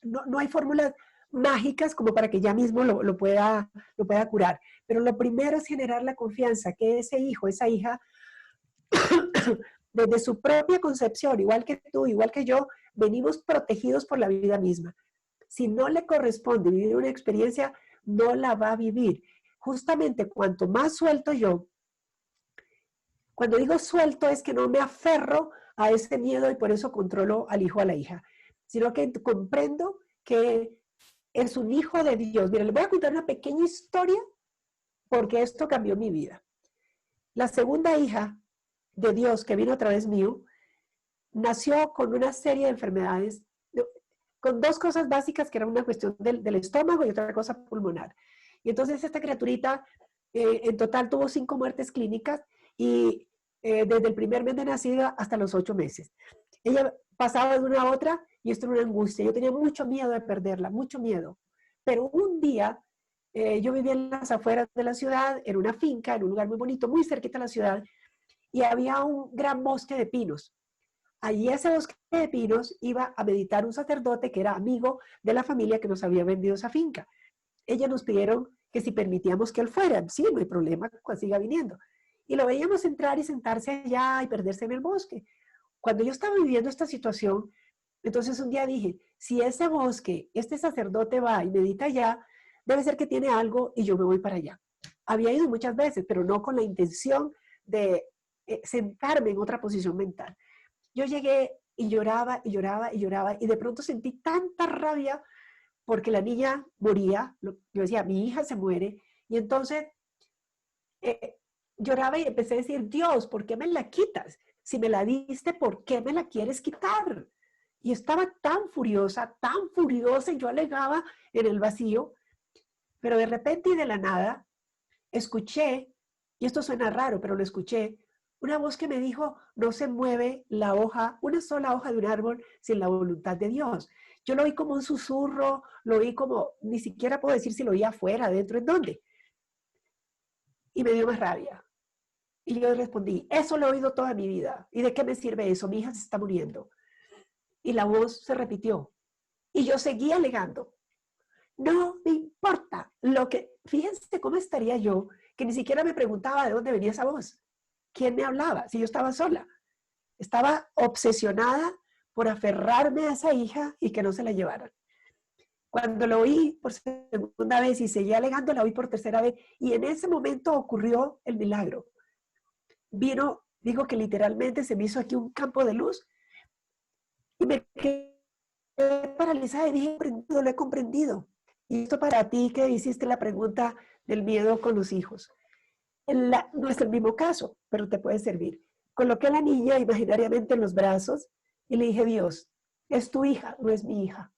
no hay fórmulas mágicas como para que ya mismo lo pueda curar, pero lo primero es generar la confianza que ese hijo, esa hija, desde su propia concepción, igual que tú, igual que yo, venimos protegidos por la vida misma. Si no le corresponde vivir una experiencia, no la va a vivir. Justamente cuanto más suelto yo, cuando digo suelto es que no me aferro a ese miedo y por eso controlo al hijo o a la hija, sino que comprendo que es un hijo de Dios. Mira, les voy a contar una pequeña historia porque esto cambió mi vida. La segunda hija de Dios que vino a través mío, nació con una serie de enfermedades, con dos cosas básicas que era una cuestión del estómago y otra cosa pulmonar. Y entonces esta criaturita en total tuvo 5 muertes clínicas y desde el primer mes de nacida hasta los 8 meses. Ella pasaba de una a otra y esto era una angustia. Yo tenía mucho miedo de perderla, mucho miedo. Pero un día yo vivía en las afueras de la ciudad, en una finca, en un lugar muy bonito, muy cerquita de la ciudad, y había un gran bosque de pinos. Allí ese bosque de pinos iba a meditar un sacerdote que era amigo de la familia que nos había vendido esa finca. Ellos nos pidieron que si permitíamos que él fuera. Sí, no hay problema, pues siga viniendo. Y lo veíamos entrar y sentarse allá y perderse en el bosque. Cuando yo estaba viviendo esta situación, entonces un día dije, si ese bosque, este sacerdote va y medita allá, debe ser que tiene algo y yo me voy para allá. Había ido muchas veces, pero no con la intención de sentarme en otra posición mental. Yo llegué y lloraba y lloraba y lloraba y de pronto sentí tanta rabia porque la niña moría. Yo decía, mi hija se muere. Y entonces lloraba y empecé a decir, Dios, ¿por qué me la quitas? Si me la diste, ¿por qué me la quieres quitar? Y estaba tan furiosa, y yo alegaba en el vacío, pero de repente y de la nada escuché, y esto suena raro, pero lo escuché, una voz que me dijo, no se mueve la hoja, una sola hoja de un árbol sin la voluntad de Dios. Yo lo oí como un susurro, lo oí como, ni siquiera puedo decir si lo oí afuera, adentro, ¿en dónde? Y me dio más rabia. Y yo respondí, eso lo he oído toda mi vida. ¿Y de qué me sirve eso? Mi hija se está muriendo. Y la voz se repitió. Y yo seguí alegando. No me importa lo que, fíjense cómo estaría yo, que ni siquiera me preguntaba de dónde venía esa voz. ¿Quién me hablaba? Si yo estaba sola. Estaba obsesionada por aferrarme a esa hija y que no se la llevaran. Cuando lo oí por segunda vez y seguía alegando, la oí por tercera vez. Y en ese momento ocurrió el milagro. Vino, digo que literalmente se me hizo aquí un campo de luz y me quedé paralizada y dije, lo he comprendido. Y esto para ti que hiciste la pregunta del miedo con los hijos. No es el mismo caso, pero te puede servir. Coloqué a la niña imaginariamente en los brazos y le dije, Dios, es tu hija, no es mi hija.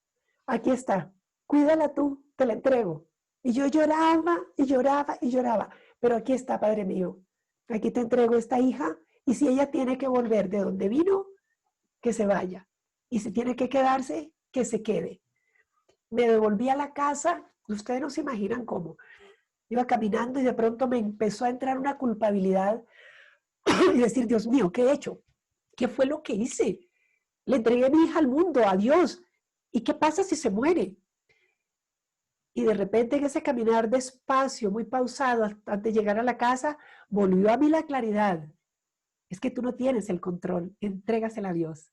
Aquí está, cuídala tú, te la entrego. Y yo lloraba y lloraba y lloraba, pero aquí está, Padre mío, aquí te entrego esta hija y si ella tiene que volver de donde vino, que se vaya. Y si tiene que quedarse, que se quede. Me devolví a la casa, ustedes no se imaginan cómo. Iba caminando y de pronto me empezó a entrar una culpabilidad y decir, Dios mío, ¿qué he hecho? ¿Qué fue lo que hice? Le entregué a mi hija al mundo, a Dios. ¿Y qué pasa si se muere? Y de repente en ese caminar despacio, muy pausado, antes de llegar a la casa, volvió a mí la claridad. Es que tú no tienes el control, entrégasela a Dios.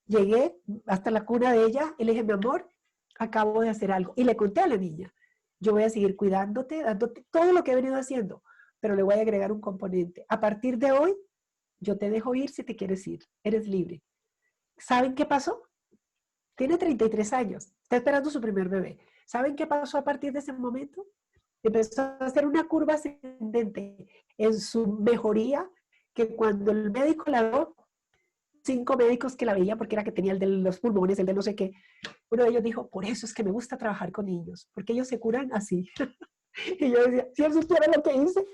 Llegué hasta la cuna de ella y le dije, mi amor, acabo de hacer algo. Y le conté a la niña, yo voy a seguir cuidándote, dándote todo lo que he venido haciendo, pero le voy a agregar un componente. A partir de hoy, yo te dejo ir si te quieres ir, eres libre. ¿Saben qué pasó? Tiene 33 años, está esperando su primer bebé. ¿Saben qué pasó a partir de ese momento? Empezó a hacer una curva ascendente en su mejoría, que cuando el médico la vio, 5 médicos que la veían porque era que tenía el de los pulmones, el de no sé qué, uno de ellos dijo, por eso es que me gusta trabajar con niños, porque ellos se curan así. Y yo decía, si él supiera lo que hice.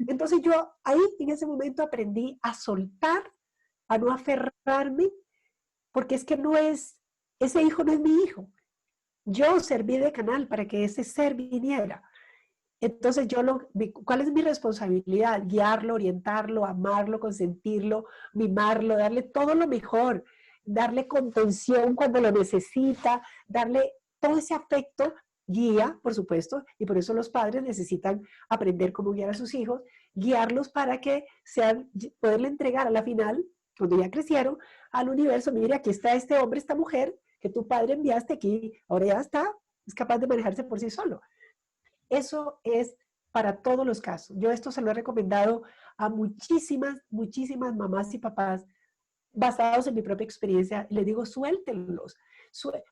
Entonces yo ahí en ese momento aprendí a soltar, a no aferrarme, porque es que no es, ese hijo no es mi hijo. Yo serví de canal para que ese ser viniera. Entonces, ¿cuál es mi responsabilidad? Guiarlo, orientarlo, amarlo, consentirlo, mimarlo, darle todo lo mejor, darle contención cuando lo necesita, darle todo ese afecto, guía, por supuesto, y por eso los padres necesitan aprender cómo guiar a sus hijos, guiarlos para que poderle entregar a la final, cuando ya crecieron, al universo, mire, aquí está este hombre, esta mujer, que tu padre enviaste aquí, ahora ya está, es capaz de manejarse por sí solo. Eso es para todos los casos. Yo esto se lo he recomendado a muchísimas mamás y papás basados en mi propia experiencia. Les digo, suéltenlos.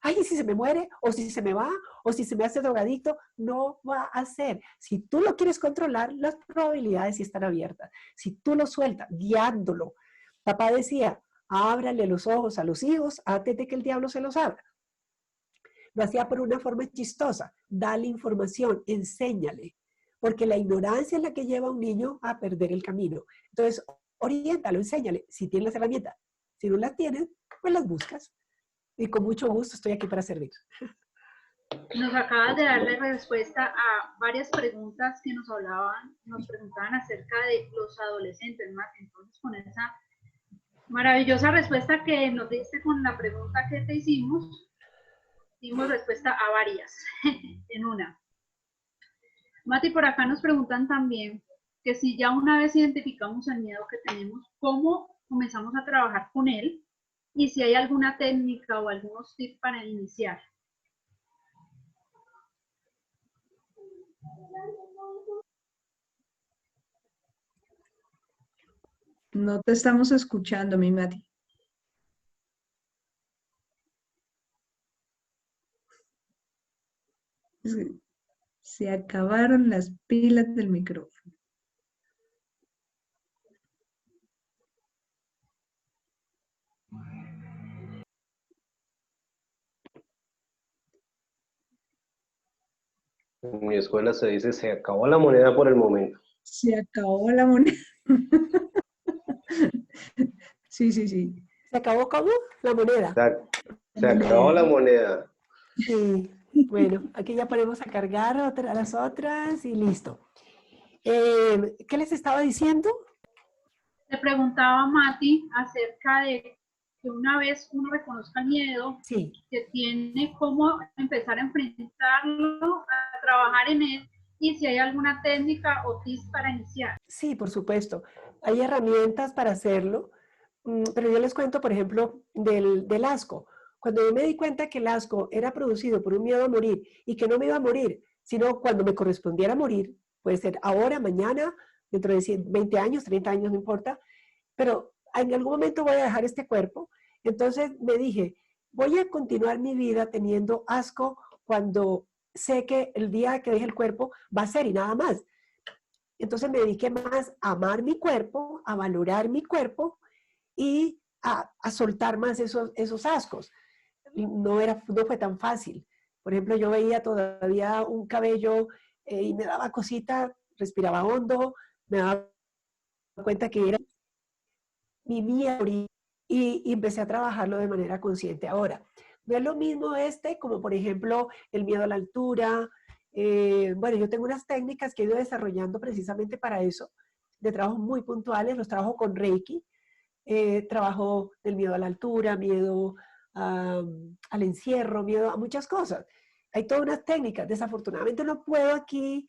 Ay, si se me muere, o si se me va, o si se me hace drogadicto, no va a ser. Si tú lo quieres controlar, las probabilidades sí están abiertas. Si tú lo sueltas, guiándolo. Papá decía, ábrale los ojos a los hijos antes de que el diablo se los abra. Lo hacía por una forma chistosa. Dale información, enséñale. Porque la ignorancia es la que lleva a un niño a perder el camino. Entonces, oriéntalo, enséñale. Si tienes las herramientas. Si no las tienes, pues las buscas. Y con mucho gusto estoy aquí para servir. Nos acabas de darle respuesta a varias preguntas que nos preguntaban acerca de los adolescentes, más. Entonces, con esa maravillosa respuesta que nos diste con la pregunta que te hicimos, dimos respuesta a varias en una. Mati, por acá nos preguntan también que si ya una vez identificamos el miedo que tenemos, ¿cómo comenzamos a trabajar con él? Y si hay alguna técnica o algunos tips para iniciar. No te estamos escuchando, mi Mati. Se acabaron las pilas del micrófono. En mi escuela se dice, se acabó la moneda por el momento. Se acabó la moneda. Sí. ¿Se acabó cómo? La moneda. Se acabó la moneda. Sí. Bueno, aquí ya ponemos a cargar a las otras y listo. ¿Qué les estaba diciendo? Te preguntaba Mati acerca de que una vez uno reconozca el miedo, sí, que tiene cómo empezar a enfrentarlo, a trabajar en él, y si hay alguna técnica o tips para iniciar. Sí, por supuesto. Hay herramientas para hacerlo, pero yo les cuento, por ejemplo, del asco. Cuando yo me di cuenta que el asco era producido por un miedo a morir y que no me iba a morir, sino cuando me correspondiera morir, puede ser ahora, mañana, dentro de 20 años, 30 años, no importa, pero en algún momento voy a dejar este cuerpo. Entonces me dije, voy a continuar mi vida teniendo asco cuando sé que el día que deje el cuerpo va a ser y nada más. Entonces me dediqué más a amar mi cuerpo, a valorar mi cuerpo y a soltar más esos ascos. No fue tan fácil. Por ejemplo, yo veía todavía un cabello y me daba cosita, respiraba hondo, me daba cuenta que era mi miedo y empecé a trabajarlo de manera consciente. Ahora, no es lo mismo como por ejemplo el miedo a la altura. Bueno, yo tengo unas técnicas que he ido desarrollando precisamente para eso, de trabajos muy puntuales, los trabajo con Reiki, trabajo del miedo a la altura, miedo al encierro, miedo a muchas cosas. Hay todas unas técnicas, desafortunadamente no puedo aquí,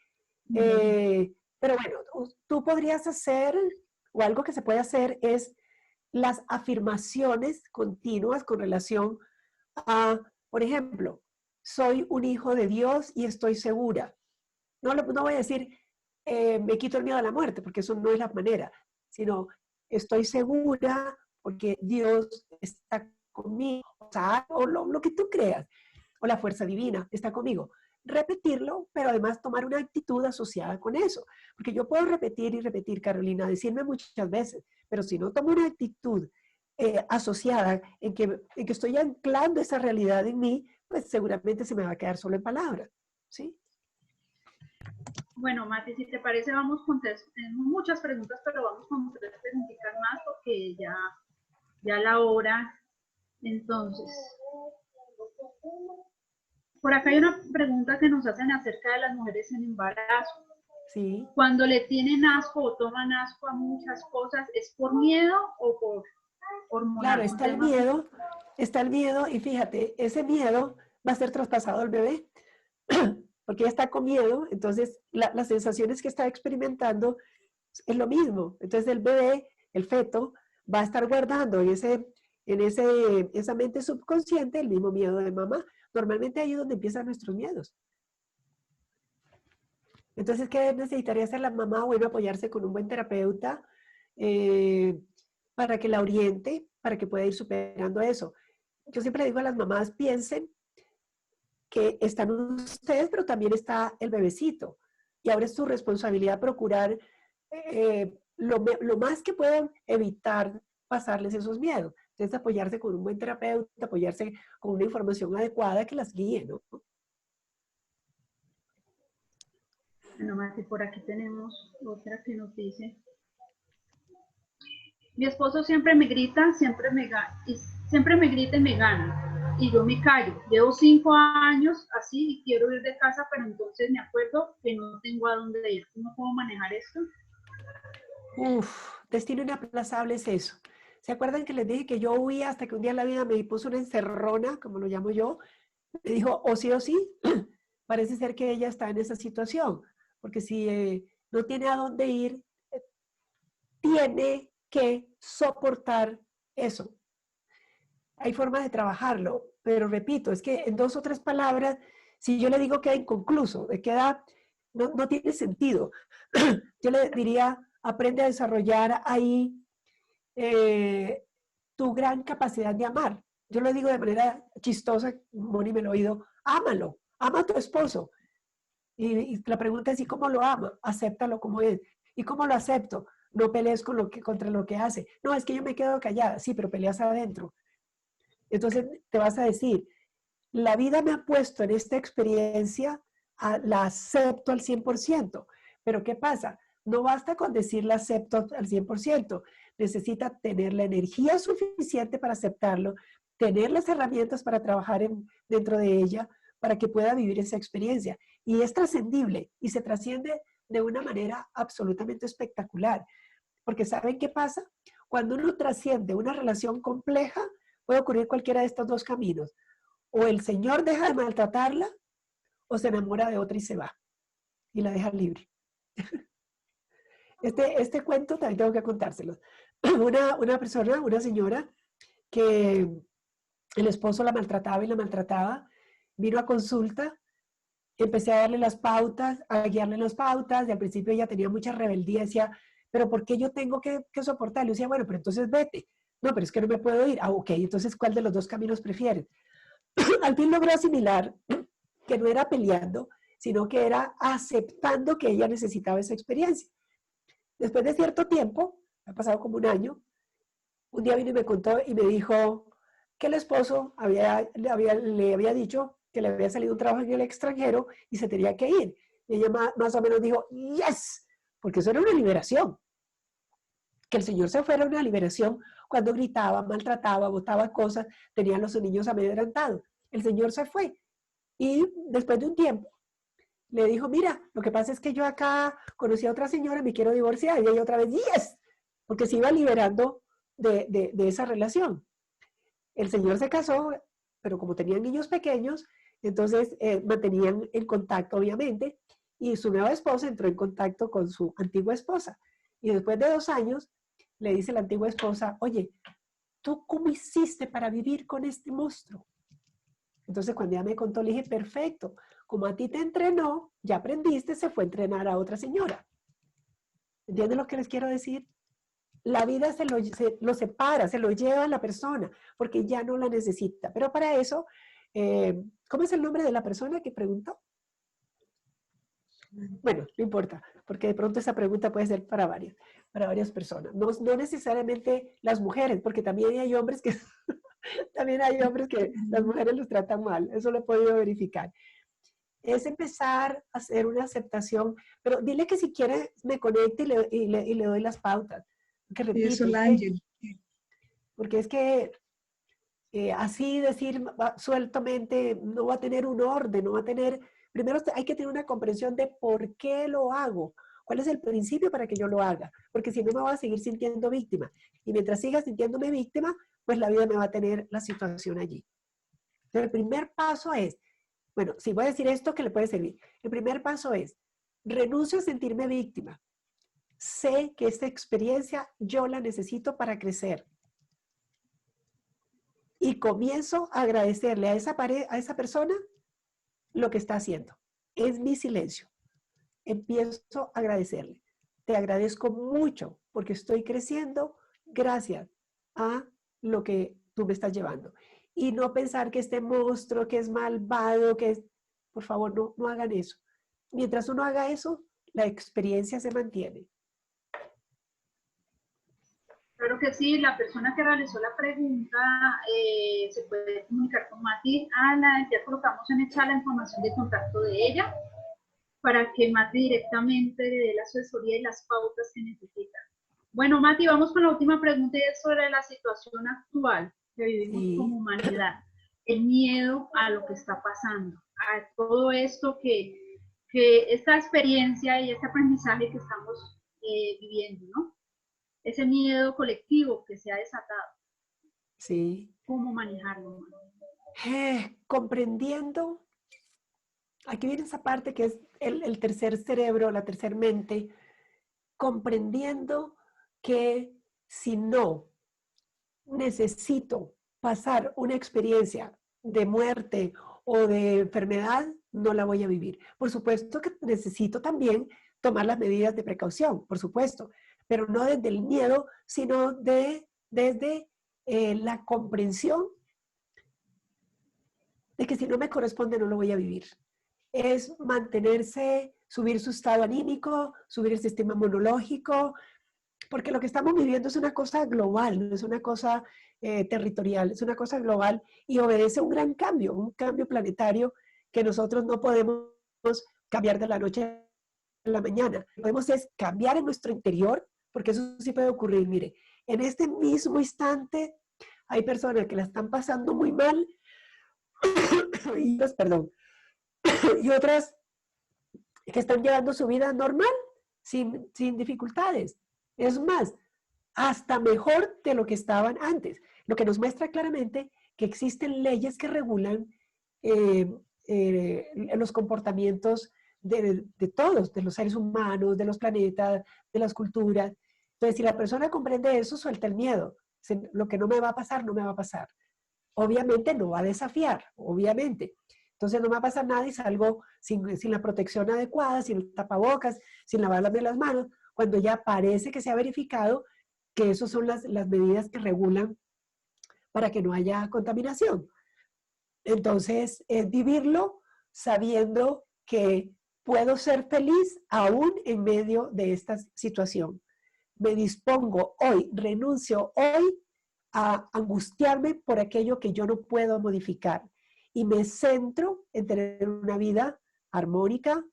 pero bueno, tú podrías hacer, o algo que se puede hacer es las afirmaciones continuas con relación a, por ejemplo, soy un hijo de Dios y estoy segura. No voy a decir, me quito el miedo a la muerte, porque eso no es la manera, sino estoy segura porque Dios está conmigo, o lo que tú creas, o la fuerza divina está conmigo. Repetirlo, pero además tomar una actitud asociada con eso. Porque yo puedo repetir y repetir, Carolina, decirme muchas veces, pero si no tomo una actitud asociada en que estoy anclando esa realidad en mí, pues seguramente se me va a quedar solo en palabras, ¿sí? Bueno, Mati, si te parece, vamos con tenemos muchas preguntas, pero vamos con 3 preguntitas más porque ya la hora. Entonces, Por acá hay una pregunta que nos hacen acerca de las mujeres en embarazo. Sí. Cuando le tienen asco o toman asco a muchas cosas, ¿es por miedo o por hormonal? Claro, está el miedo y fíjate, ese miedo va a ser traspasado al bebé porque ella está con miedo, entonces las sensaciones que está experimentando es lo mismo. Entonces el bebé, el feto, va a estar guardando en esa mente subconsciente el mismo miedo de mamá. Normalmente ahí es donde empiezan nuestros miedos. Entonces, ¿qué necesitaría hacer la mamá? Bueno, apoyarse con un buen terapeuta para que la oriente, para que pueda ir superando eso. Yo siempre digo a las mamás, piensen que están ustedes, pero también está el bebecito. Y ahora es su responsabilidad procurar lo más que puedan evitar pasarles esos miedos. Entonces, apoyarse con un buen terapeuta, apoyarse con una información adecuada que las guíe, ¿no? Bueno, Mati, por aquí tenemos otra que nos dice: mi esposo siempre me grita, siempre me grita y me gana, y yo me callo. Llevo 5 años así y quiero ir de casa, pero entonces me acuerdo que no tengo a dónde ir. ¿Cómo puedo manejar esto? Destino inaplazable es eso. ¿Se acuerdan que les dije que yo huía hasta que un día la vida me puso una encerrona, como lo llamo yo? Me dijo, o sí, parece ser que ella está en esa situación, porque si no tiene a dónde ir, tiene que soportar eso. Hay formas de trabajarlo, pero repito, es que en 2 o 3 palabras, si yo le digo queda inconcluso, no tiene sentido. Yo le diría, aprende a desarrollar ahí tu gran capacidad de amar. Yo lo digo de manera chistosa, Moni me lo ha oído, ámalo, ama a tu esposo. Y la pregunta es, ¿y cómo lo ama? Acéptalo como es. ¿Y cómo lo acepto? No pelees contra lo que hace. No, es que yo me quedo callada. Sí, pero peleas adentro. Entonces te vas a decir, la vida me ha puesto en esta experiencia, la acepto al 100%. Pero ¿qué pasa? No basta con decir la acepto al 100%. Necesita tener la energía suficiente para aceptarlo, tener las herramientas para trabajar dentro de ella, para que pueda vivir esa experiencia. Y es trascendible y se trasciende de una manera absolutamente espectacular. Porque ¿saben qué pasa? Cuando uno trasciende una relación compleja, puede ocurrir cualquiera de estos 2 caminos. O el Señor deja de maltratarla, o se enamora de otra y se va. Y la deja libre. Este cuento también tengo que contárselo. Una persona, una señora, que el esposo la maltrataba, vino a consulta, empecé a darle las pautas, a guiarle las pautas, y al principio ella tenía mucha rebeldía, decía, pero ¿por qué yo tengo que soportarlo? Y decía, bueno, pero entonces vete. No, pero es que no me puedo ir. Ah, ok, entonces ¿cuál de los 2 caminos prefieres? Al fin logró asimilar que no era peleando, sino que era aceptando que ella necesitaba esa experiencia. Después de cierto tiempo, ha pasado como un año, un día vino y me contó y me dijo que el esposo le había dicho que le había salido un trabajo en el extranjero y se tenía que ir. Y ella más o menos dijo, yes, porque eso era una liberación. Que el Señor se fuera una liberación cuando gritaba, maltrataba, botaba cosas, tenían los niños amedrentados. El Señor se fue. Y después de un tiempo, le dijo, mira, lo que pasa es que yo acá conocí a otra señora, me quiero divorciar. Y ella otra vez, yes, porque se iba liberando de esa relación. El Señor se casó, pero como tenían niños pequeños, entonces mantenían el contacto, obviamente, y su nueva esposa entró en contacto con su antigua esposa. Y después de 2 años, le dice la antigua esposa, oye, ¿tú cómo hiciste para vivir con este monstruo? Entonces, cuando ella me contó, le dije, perfecto, como a ti te entrenó, ya aprendiste, se fue a entrenar a otra señora. ¿Entienden lo que les quiero decir? La vida se lo separa, se lo lleva a la persona, porque ya no la necesita. Pero para eso, ¿cómo es el nombre de la persona que preguntó? Bueno, no importa, porque de pronto esa pregunta puede ser para varias personas. No necesariamente las mujeres, porque también hay hombres que las mujeres los tratan mal. Eso lo he podido verificar. Es empezar a hacer una aceptación, pero dile que si quiere me conecte y le doy las pautas. Que repito, eso, Ángel. Porque es que así decir sueltamente, no va a tener un orden, no va a tener, primero hay que tener una comprensión de por qué lo hago, cuál es el principio para que yo lo haga, porque si no me voy a seguir sintiendo víctima, y mientras siga sintiéndome víctima, pues la vida me va a tener la situación allí. Entonces el primer paso es, bueno, si voy a decir esto que le puede servir, el primer paso es, renuncio a sentirme víctima, sé que esta experiencia yo la necesito para crecer. Y comienzo a agradecerle a esa persona lo que está haciendo. Es mi silencio. Empiezo a agradecerle. Te agradezco mucho porque estoy creciendo gracias a lo que tú me estás llevando. Y no pensar que este monstruo, que es malvado, que es... Por favor, no hagan eso. Mientras uno haga eso, la experiencia se mantiene. Claro que sí, la persona que realizó la pregunta se puede comunicar con Mati. Ana, ya colocamos en el chat la información de contacto de ella para que Mati directamente le dé la asesoría y las pautas que necesita. Bueno, Mati, vamos con la última pregunta y es sobre la situación actual que vivimos como humanidad. El miedo a lo que está pasando, a todo esto que esta experiencia y este aprendizaje que estamos viviendo, ¿no? Ese miedo colectivo que se ha desatado. Sí. ¿Cómo manejarlo? Comprendiendo, aquí viene esa parte que es el tercer cerebro, la tercer mente, comprendiendo que si no necesito pasar una experiencia de muerte o de enfermedad, no la voy a vivir. Por supuesto que necesito también tomar las medidas de precaución, por supuesto, pero no desde el miedo, sino desde la comprensión de que si no me corresponde no lo voy a vivir. Es mantenerse, subir su estado anímico, subir el sistema inmunológico, porque lo que estamos viviendo es una cosa global, no es una cosa territorial, es una cosa global y obedece a un cambio planetario que nosotros no podemos cambiar de la noche a la mañana. Podemos es cambiar en nuestro interior, porque eso sí puede ocurrir. Mire, en este mismo instante hay personas que la están pasando muy mal y otras, perdón, y otras que están llevando su vida normal, sin dificultades. Es más, hasta mejor de lo que estaban antes. Lo que nos muestra claramente que existen leyes que regulan los comportamientos de todos, de los seres humanos, de los planetas, de las culturas. Entonces, si la persona comprende eso, suelta el miedo. Lo que no me va a pasar, no me va a pasar. Obviamente no va a desafiar, obviamente. Entonces no me va a pasar nada y salgo sin la protección adecuada, sin el tapabocas, sin lavarme las manos, cuando ya parece que se ha verificado que esas son las medidas que regulan para que no haya contaminación. Entonces, es vivirlo sabiendo que puedo ser feliz aún en medio de esta situación. Me dispongo hoy, renuncio hoy a angustiarme por aquello que yo no puedo modificar y me centro en tener una vida armónica,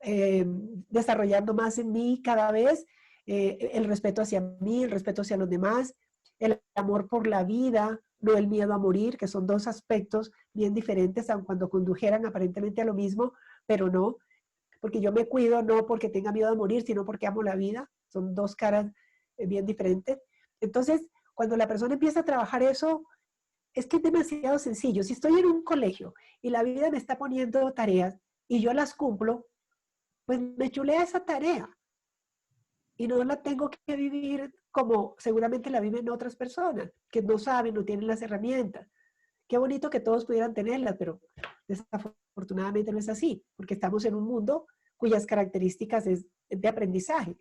desarrollando más en mí cada vez, el respeto hacia mí, el respeto hacia los demás, el amor por la vida, no el miedo a morir, que son dos aspectos bien diferentes, aun cuando condujeran aparentemente a lo mismo, pero no, porque yo me cuido no porque tenga miedo a morir, sino porque amo la vida, son dos caras bien diferentes. Entonces, cuando la persona empieza a trabajar eso, es que es demasiado sencillo. Si estoy en un colegio y la vida me está poniendo tareas y yo las cumplo, pues me chulea esa tarea y no la tengo que vivir como seguramente la viven otras personas que no saben, no tienen las herramientas. Qué bonito que todos pudieran tenerlas, pero desafortunadamente no es así, porque estamos en un mundo cuyas características es de aprendizaje.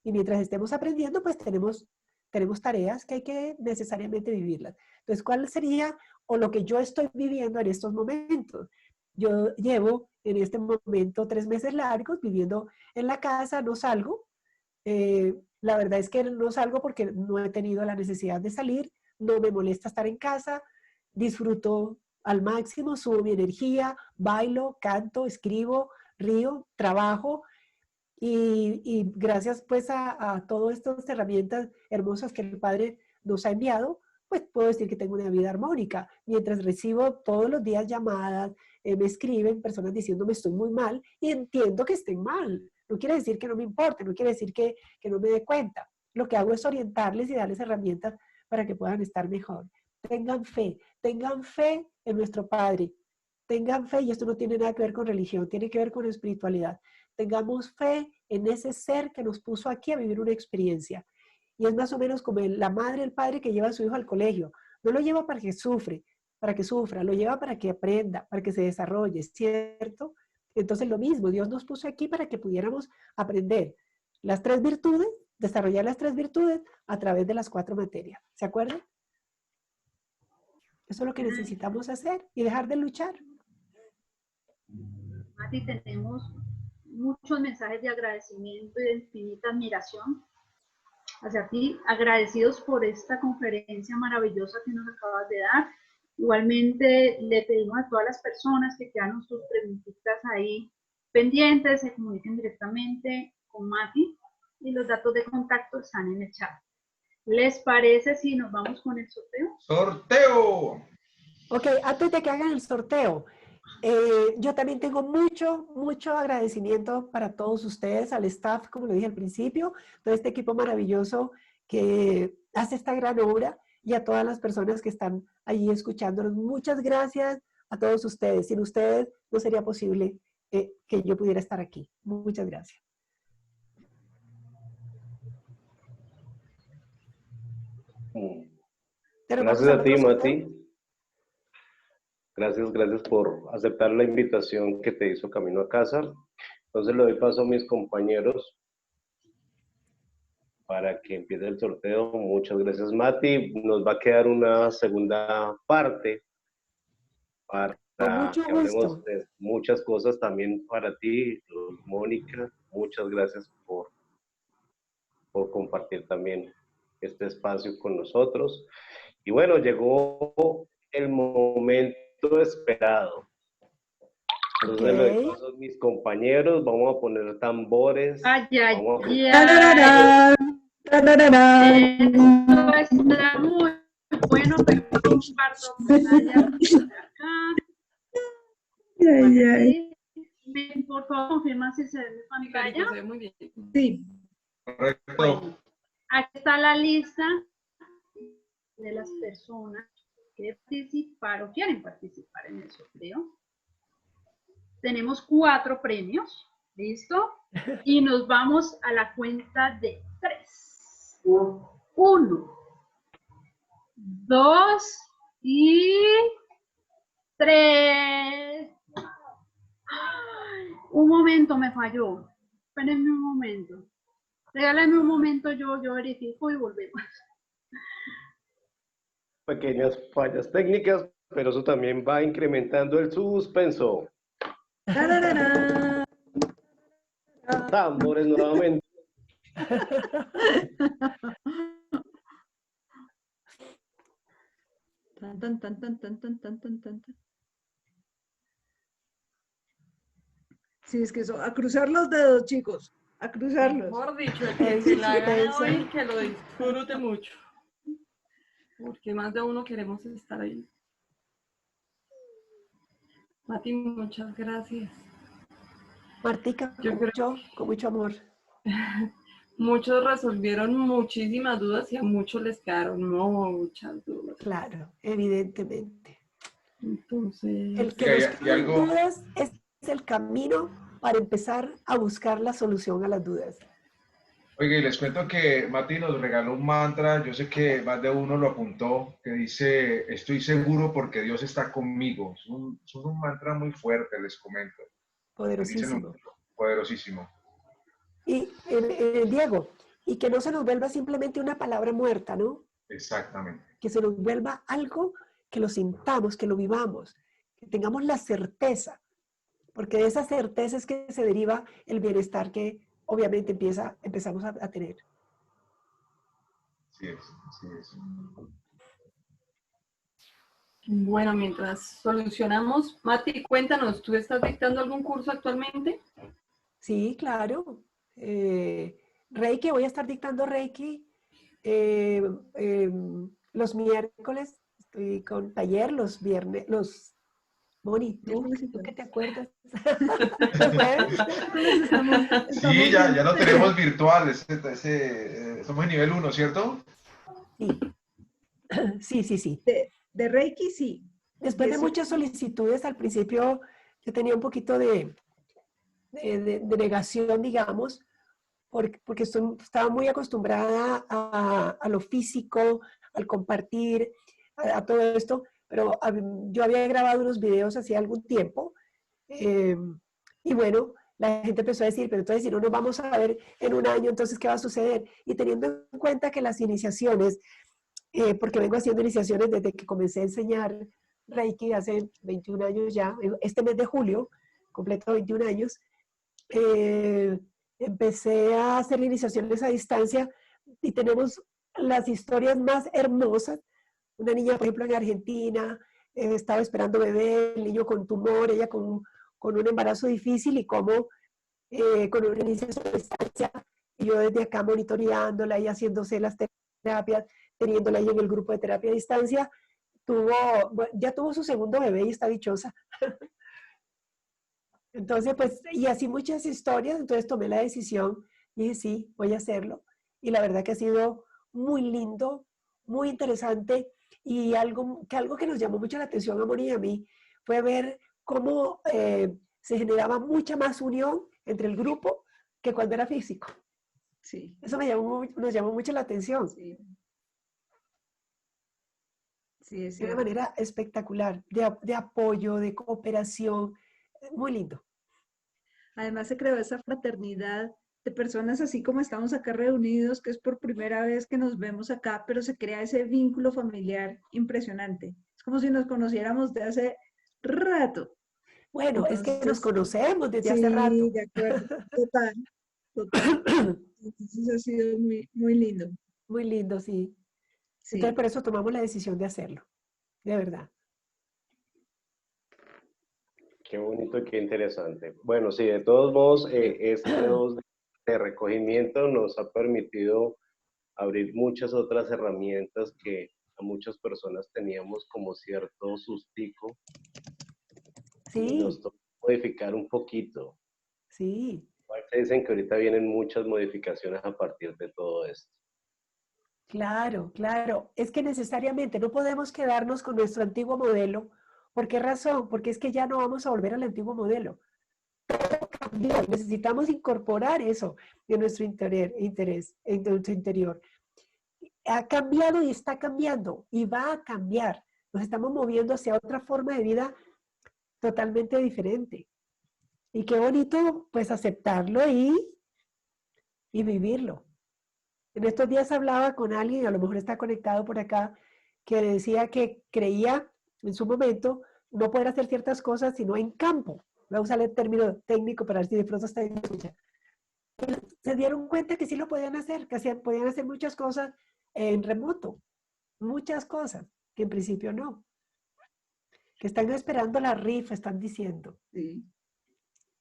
Y mientras estemos aprendiendo, pues tenemos tareas que hay que necesariamente vivirlas. Entonces, ¿cuál sería o lo que yo estoy viviendo en estos momentos? Yo llevo en este momento 3 meses largos viviendo en la casa, no salgo. La verdad es que no salgo porque no he tenido la necesidad de salir, no me molesta estar en casa, disfruto al máximo, subo mi energía, bailo, canto, escribo, río, trabajo. Y gracias pues a todas estas herramientas hermosas que el Padre nos ha enviado, pues puedo decir que tengo una vida armónica. Mientras recibo todos los días llamadas, me escriben personas diciéndome estoy muy mal y entiendo que estén mal. No quiere decir que no me importe, no quiere decir que no me dé cuenta. Lo que hago es orientarles y darles herramientas para que puedan estar mejor. Tengan fe en nuestro Padre. Tengan fe, y esto no tiene nada que ver con religión, tiene que ver con espiritualidad. Tengamos fe en ese ser que nos puso aquí a vivir una experiencia. Y es más o menos como la madre, el padre que lleva a su hijo al colegio. No lo lleva para que sufra, lo lleva para que aprenda, para que se desarrolle, ¿cierto? Entonces lo mismo, Dios nos puso aquí para que pudiéramos aprender las 3 virtudes, desarrollar las 3 virtudes a través de las 4 materias. ¿Se acuerdan? Eso es lo que necesitamos hacer y dejar de luchar. Mati, tenemos muchos mensajes de agradecimiento y de infinita admiración hacia ti, agradecidos por esta conferencia maravillosa que nos acabas de dar. Igualmente le pedimos a todas las personas que quedaron sus preguntitas ahí pendientes, se comuniquen directamente con Mati y los datos de contacto están en el chat. ¿Les parece si nos vamos con el sorteo? ¡Sorteo! Ok, antes de que hagan el sorteo, yo también tengo mucho agradecimiento para todos ustedes, al staff, como lo dije al principio, todo este equipo maravilloso que hace esta gran obra y a todas las personas que están allí escuchándonos. Muchas gracias a todos ustedes. Sin ustedes no sería posible que yo pudiera estar aquí. Muchas gracias. Gracias a ti, Mati. Gracias por aceptar la invitación que te hizo Camino a Casa. Entonces le doy paso a mis compañeros para que empiece el sorteo. Muchas gracias, Mati. Nos va a quedar una segunda parte para que hablemos de muchas cosas también para ti, Mónica. Muchas gracias por compartir también este espacio con nosotros. Y bueno, llegó el momento esperado. Entonces le doy paso a mis compañeros, vamos a poner tambores. Esto está muy bueno, pero comparto por favor, confirma si se ve mi pantalla. Muy bien. Sí. Bueno, aquí está la lista de las personas que participaron, quieren participar en el sorteo. Tenemos 4 premios, ¿listo? Y nos vamos a la cuenta de 3. 1, 2 y 3. Un momento, me falló. Espérenme un momento. Regálame un momento, yo verifico y volvemos. Pequeñas fallas técnicas, pero eso también va incrementando el suspenso. Tambores nuevamente. Sí, es que eso, a cruzar los dedos, chicos, a cruzarlos. Mejor dicho, que se la haga hoy, que lo disfrute mucho. Porque más de uno queremos estar ahí. Mati, muchas gracias. Martica, con mucho amor. Muchos resolvieron muchísimas dudas y a muchos les quedaron muchas dudas. Claro, evidentemente. Entonces, el que nos queden dudas es el camino para empezar a buscar la solución a las dudas. Oye, les cuento que Mati nos regaló un mantra, yo sé que más de uno lo apuntó, que dice, estoy seguro porque Dios está conmigo. Es un mantra muy fuerte, les comento. Poderosísimo. Poderosísimo. Y Diego, y que no se nos vuelva simplemente una palabra muerta, ¿no? Exactamente. Que se nos vuelva algo que lo sintamos, que lo vivamos, que tengamos la certeza, porque de esa certeza es que se deriva el bienestar que obviamente empezamos a tener. Así es. Bueno, mientras solucionamos, Mati, cuéntanos, ¿tú estás dictando algún curso actualmente? Sí, claro. Reiki, voy a estar dictando Reiki los miércoles estoy con taller, los viernes, Moni, ¿tú qué te acuerdas? Sí, ya lo tenemos virtual, somos en nivel 1, ¿cierto? Sí. De Reiki, sí. Después de muchas solicitudes, al principio yo tenía un poquito de negación, digamos, porque estaba muy acostumbrada a lo físico, al compartir, a todo esto, pero yo había grabado unos videos hacía algún tiempo, y bueno, la gente empezó a decir, pero entonces si no nos vamos a ver en un año, entonces ¿qué va a suceder? Y teniendo en cuenta que las iniciaciones, porque vengo haciendo iniciaciones desde que comencé a enseñar Reiki hace 21 años ya, este mes de julio, completo 21 años, empecé a hacer iniciaciones a distancia y tenemos las historias más hermosas. Una niña, por ejemplo, en Argentina, estaba esperando bebé, el niño con tumor, ella con un embarazo difícil y como con una iniciación a distancia, y yo desde acá monitoreándola y haciéndose las terapias, teniéndola ahí en el grupo de terapia a distancia, ya tuvo su segundo bebé y está dichosa. Entonces, pues, y así muchas historias, entonces tomé la decisión y dije, sí, voy a hacerlo. Y la verdad que ha sido muy lindo, muy interesante, y algo que nos llamó mucho la atención a Moni y a mí fue ver cómo se generaba mucha más unión entre el grupo que cuando era físico. Sí. Eso nos llamó mucho la atención. Sí. Sí, de una manera espectacular, de apoyo, de cooperación, muy lindo. Además se creó esa fraternidad de personas así como estamos acá reunidos, que es por primera vez que nos vemos acá, pero se crea ese vínculo familiar impresionante. Es como si nos conociéramos de hace rato. Bueno, entonces, es que nos conocemos desde hace rato. Sí, de acuerdo, total. Entonces ha sido muy, muy lindo. Muy lindo, sí. Entonces por eso tomamos la decisión de hacerlo, de verdad. Qué bonito, qué interesante. Bueno, sí, de todos modos, estos de recogimiento nos ha permitido abrir muchas otras herramientas que a muchas personas teníamos como cierto sustico. Sí. Y nos tocó modificar un poquito. Sí. Se dicen que ahorita vienen muchas modificaciones a partir de todo esto. Claro, claro. Es que necesariamente no podemos quedarnos con nuestro antiguo modelo. ¿Por qué razón? Porque es que ya no vamos a volver al antiguo modelo. Todo cambió. Necesitamos incorporar eso en nuestro en nuestro interior. Ha cambiado y está cambiando y va a cambiar. Nos estamos moviendo hacia otra forma de vida totalmente diferente. Y qué bonito, pues, aceptarlo y vivirlo. En estos días hablaba con alguien, a lo mejor está conectado por acá, que decía que creía en su momento no poder hacer ciertas cosas sino en campo. Voy a usar el término técnico para ver si de pronto está en escucha. Se dieron cuenta que sí lo podían hacer, que podían hacer muchas cosas en remoto. Muchas cosas, que en principio no. Que están esperando la rifa, están diciendo. Sí.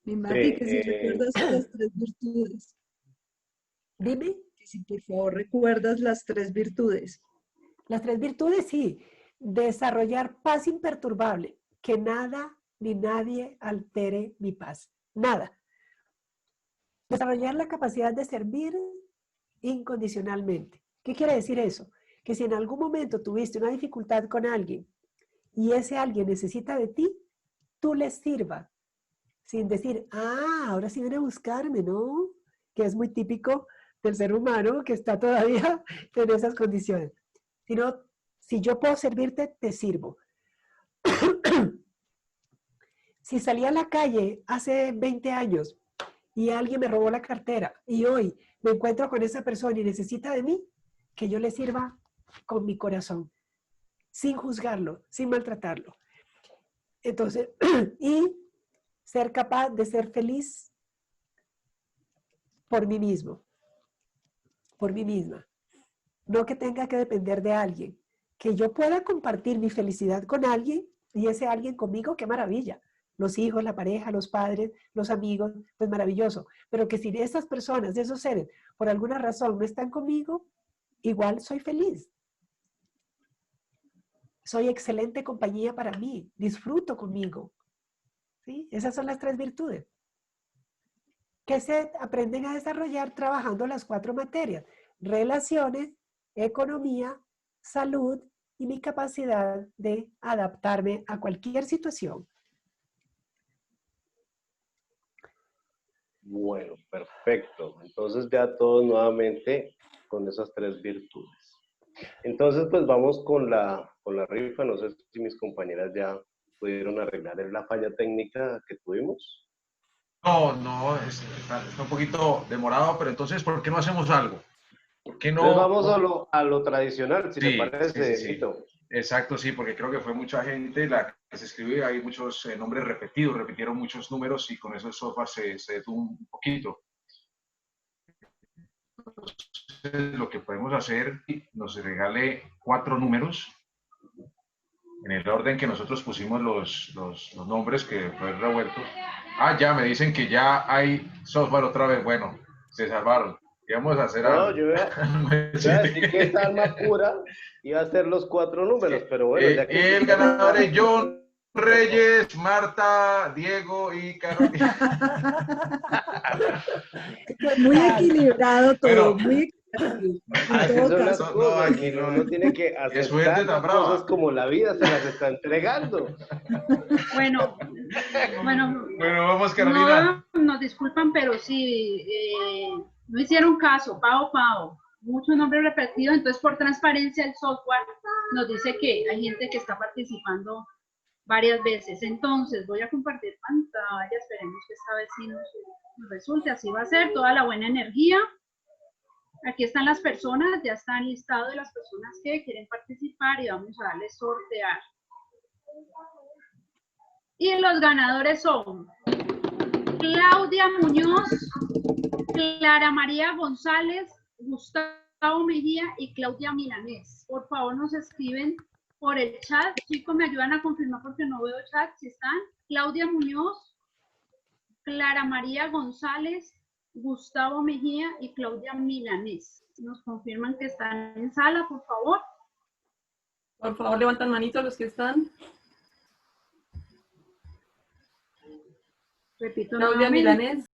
Mi Mati, que si recuerdas las 3 virtudes. Dime. Si por favor recuerdas las 3 virtudes. Las 3 virtudes, sí. Desarrollar paz imperturbable, que nada ni nadie altere mi paz. Nada. Desarrollar la capacidad de servir incondicionalmente. ¿Qué quiere decir eso? Que si en algún momento tuviste una dificultad con alguien y ese alguien necesita de ti, tú le sirvas. Sin decir, ahora sí viene a buscarme, ¿no? Que es muy típico del ser humano que está todavía en esas condiciones. Sino, si yo puedo servirte, te sirvo. Si salí a la calle hace 20 años y alguien me robó la cartera y hoy me encuentro con esa persona y necesita de mí, que yo le sirva con mi corazón, sin juzgarlo, sin maltratarlo. Entonces, y ser capaz de ser feliz por mí mismo, por mí misma. No que tenga que depender de alguien. Que yo pueda compartir mi felicidad con alguien y ese alguien conmigo, qué maravilla. Los hijos, la pareja, los padres, los amigos, pues maravilloso. Pero que si esas personas, esos seres, por alguna razón no están conmigo, igual soy feliz. soy excelente compañía para mí, disfruto conmigo. ¿Sí? Esas son las 3 virtudes que se aprenden a desarrollar trabajando las 4 materias: relaciones, economía, salud y mi capacidad de adaptarme a cualquier situación. Bueno, perfecto. Entonces ya todos nuevamente con esas 3 virtudes. Entonces pues vamos con la rifa. No sé si mis compañeras ya pudieron arreglar la falla técnica que tuvimos. No, está un poquito demorado, pero entonces, ¿por qué no hacemos algo? ¿Por qué Entonces no? vamos a lo tradicional, si le Sí, parece, sí. Tito. Exacto, sí, porque creo que fue mucha gente la que se escribió, hay muchos nombres repetidos, repitieron muchos números y con eso el software se detuvo un poquito. Entonces, lo que podemos hacer, nos regale 4 números en el orden que nosotros pusimos los nombres, que fue revuelto. Ah, ya me dicen que ya hay software otra vez. Bueno, se salvaron. Y vamos a hacer No, algo. yo voy a decir que esta alma pura iba a hacer los 4 números, pero bueno, ya que... El ganador es John Reyes, Marta, Diego y Carolina. Muy equilibrado todo, Bueno, muy equilibrado. Así En todo son las caso. cosas, aquí mire, uno tiene que qué suerte aceptar tan las cosas brava. como la vida se las está entregando. Bueno, vamos, Carolina. no, nos disculpan, pero sí, no hicieron caso, Pau. Muchos nombres repetidos, entonces por transparencia el software nos dice que hay gente que está participando varias veces. Entonces voy a compartir pantalla, esperemos que esta vez sí nos resulte, así va a ser, toda la buena energía. Aquí están las personas, ya están listados de las personas que quieren participar y vamos a darle sortear. Y los ganadores son Claudia Muñoz, Clara María González, Gustavo Mejía y Claudia Milanés. Por favor, nos escriben por el chat. Chicos, me ayudan a confirmar porque no veo chat. Si están, Claudia Muñoz, Clara María González, Gustavo Mejía y Claudia Milanés. Nos confirman que están en sala, por favor. Por favor, levantan manito los que están. Repito Claudia nuevamente. Milanés.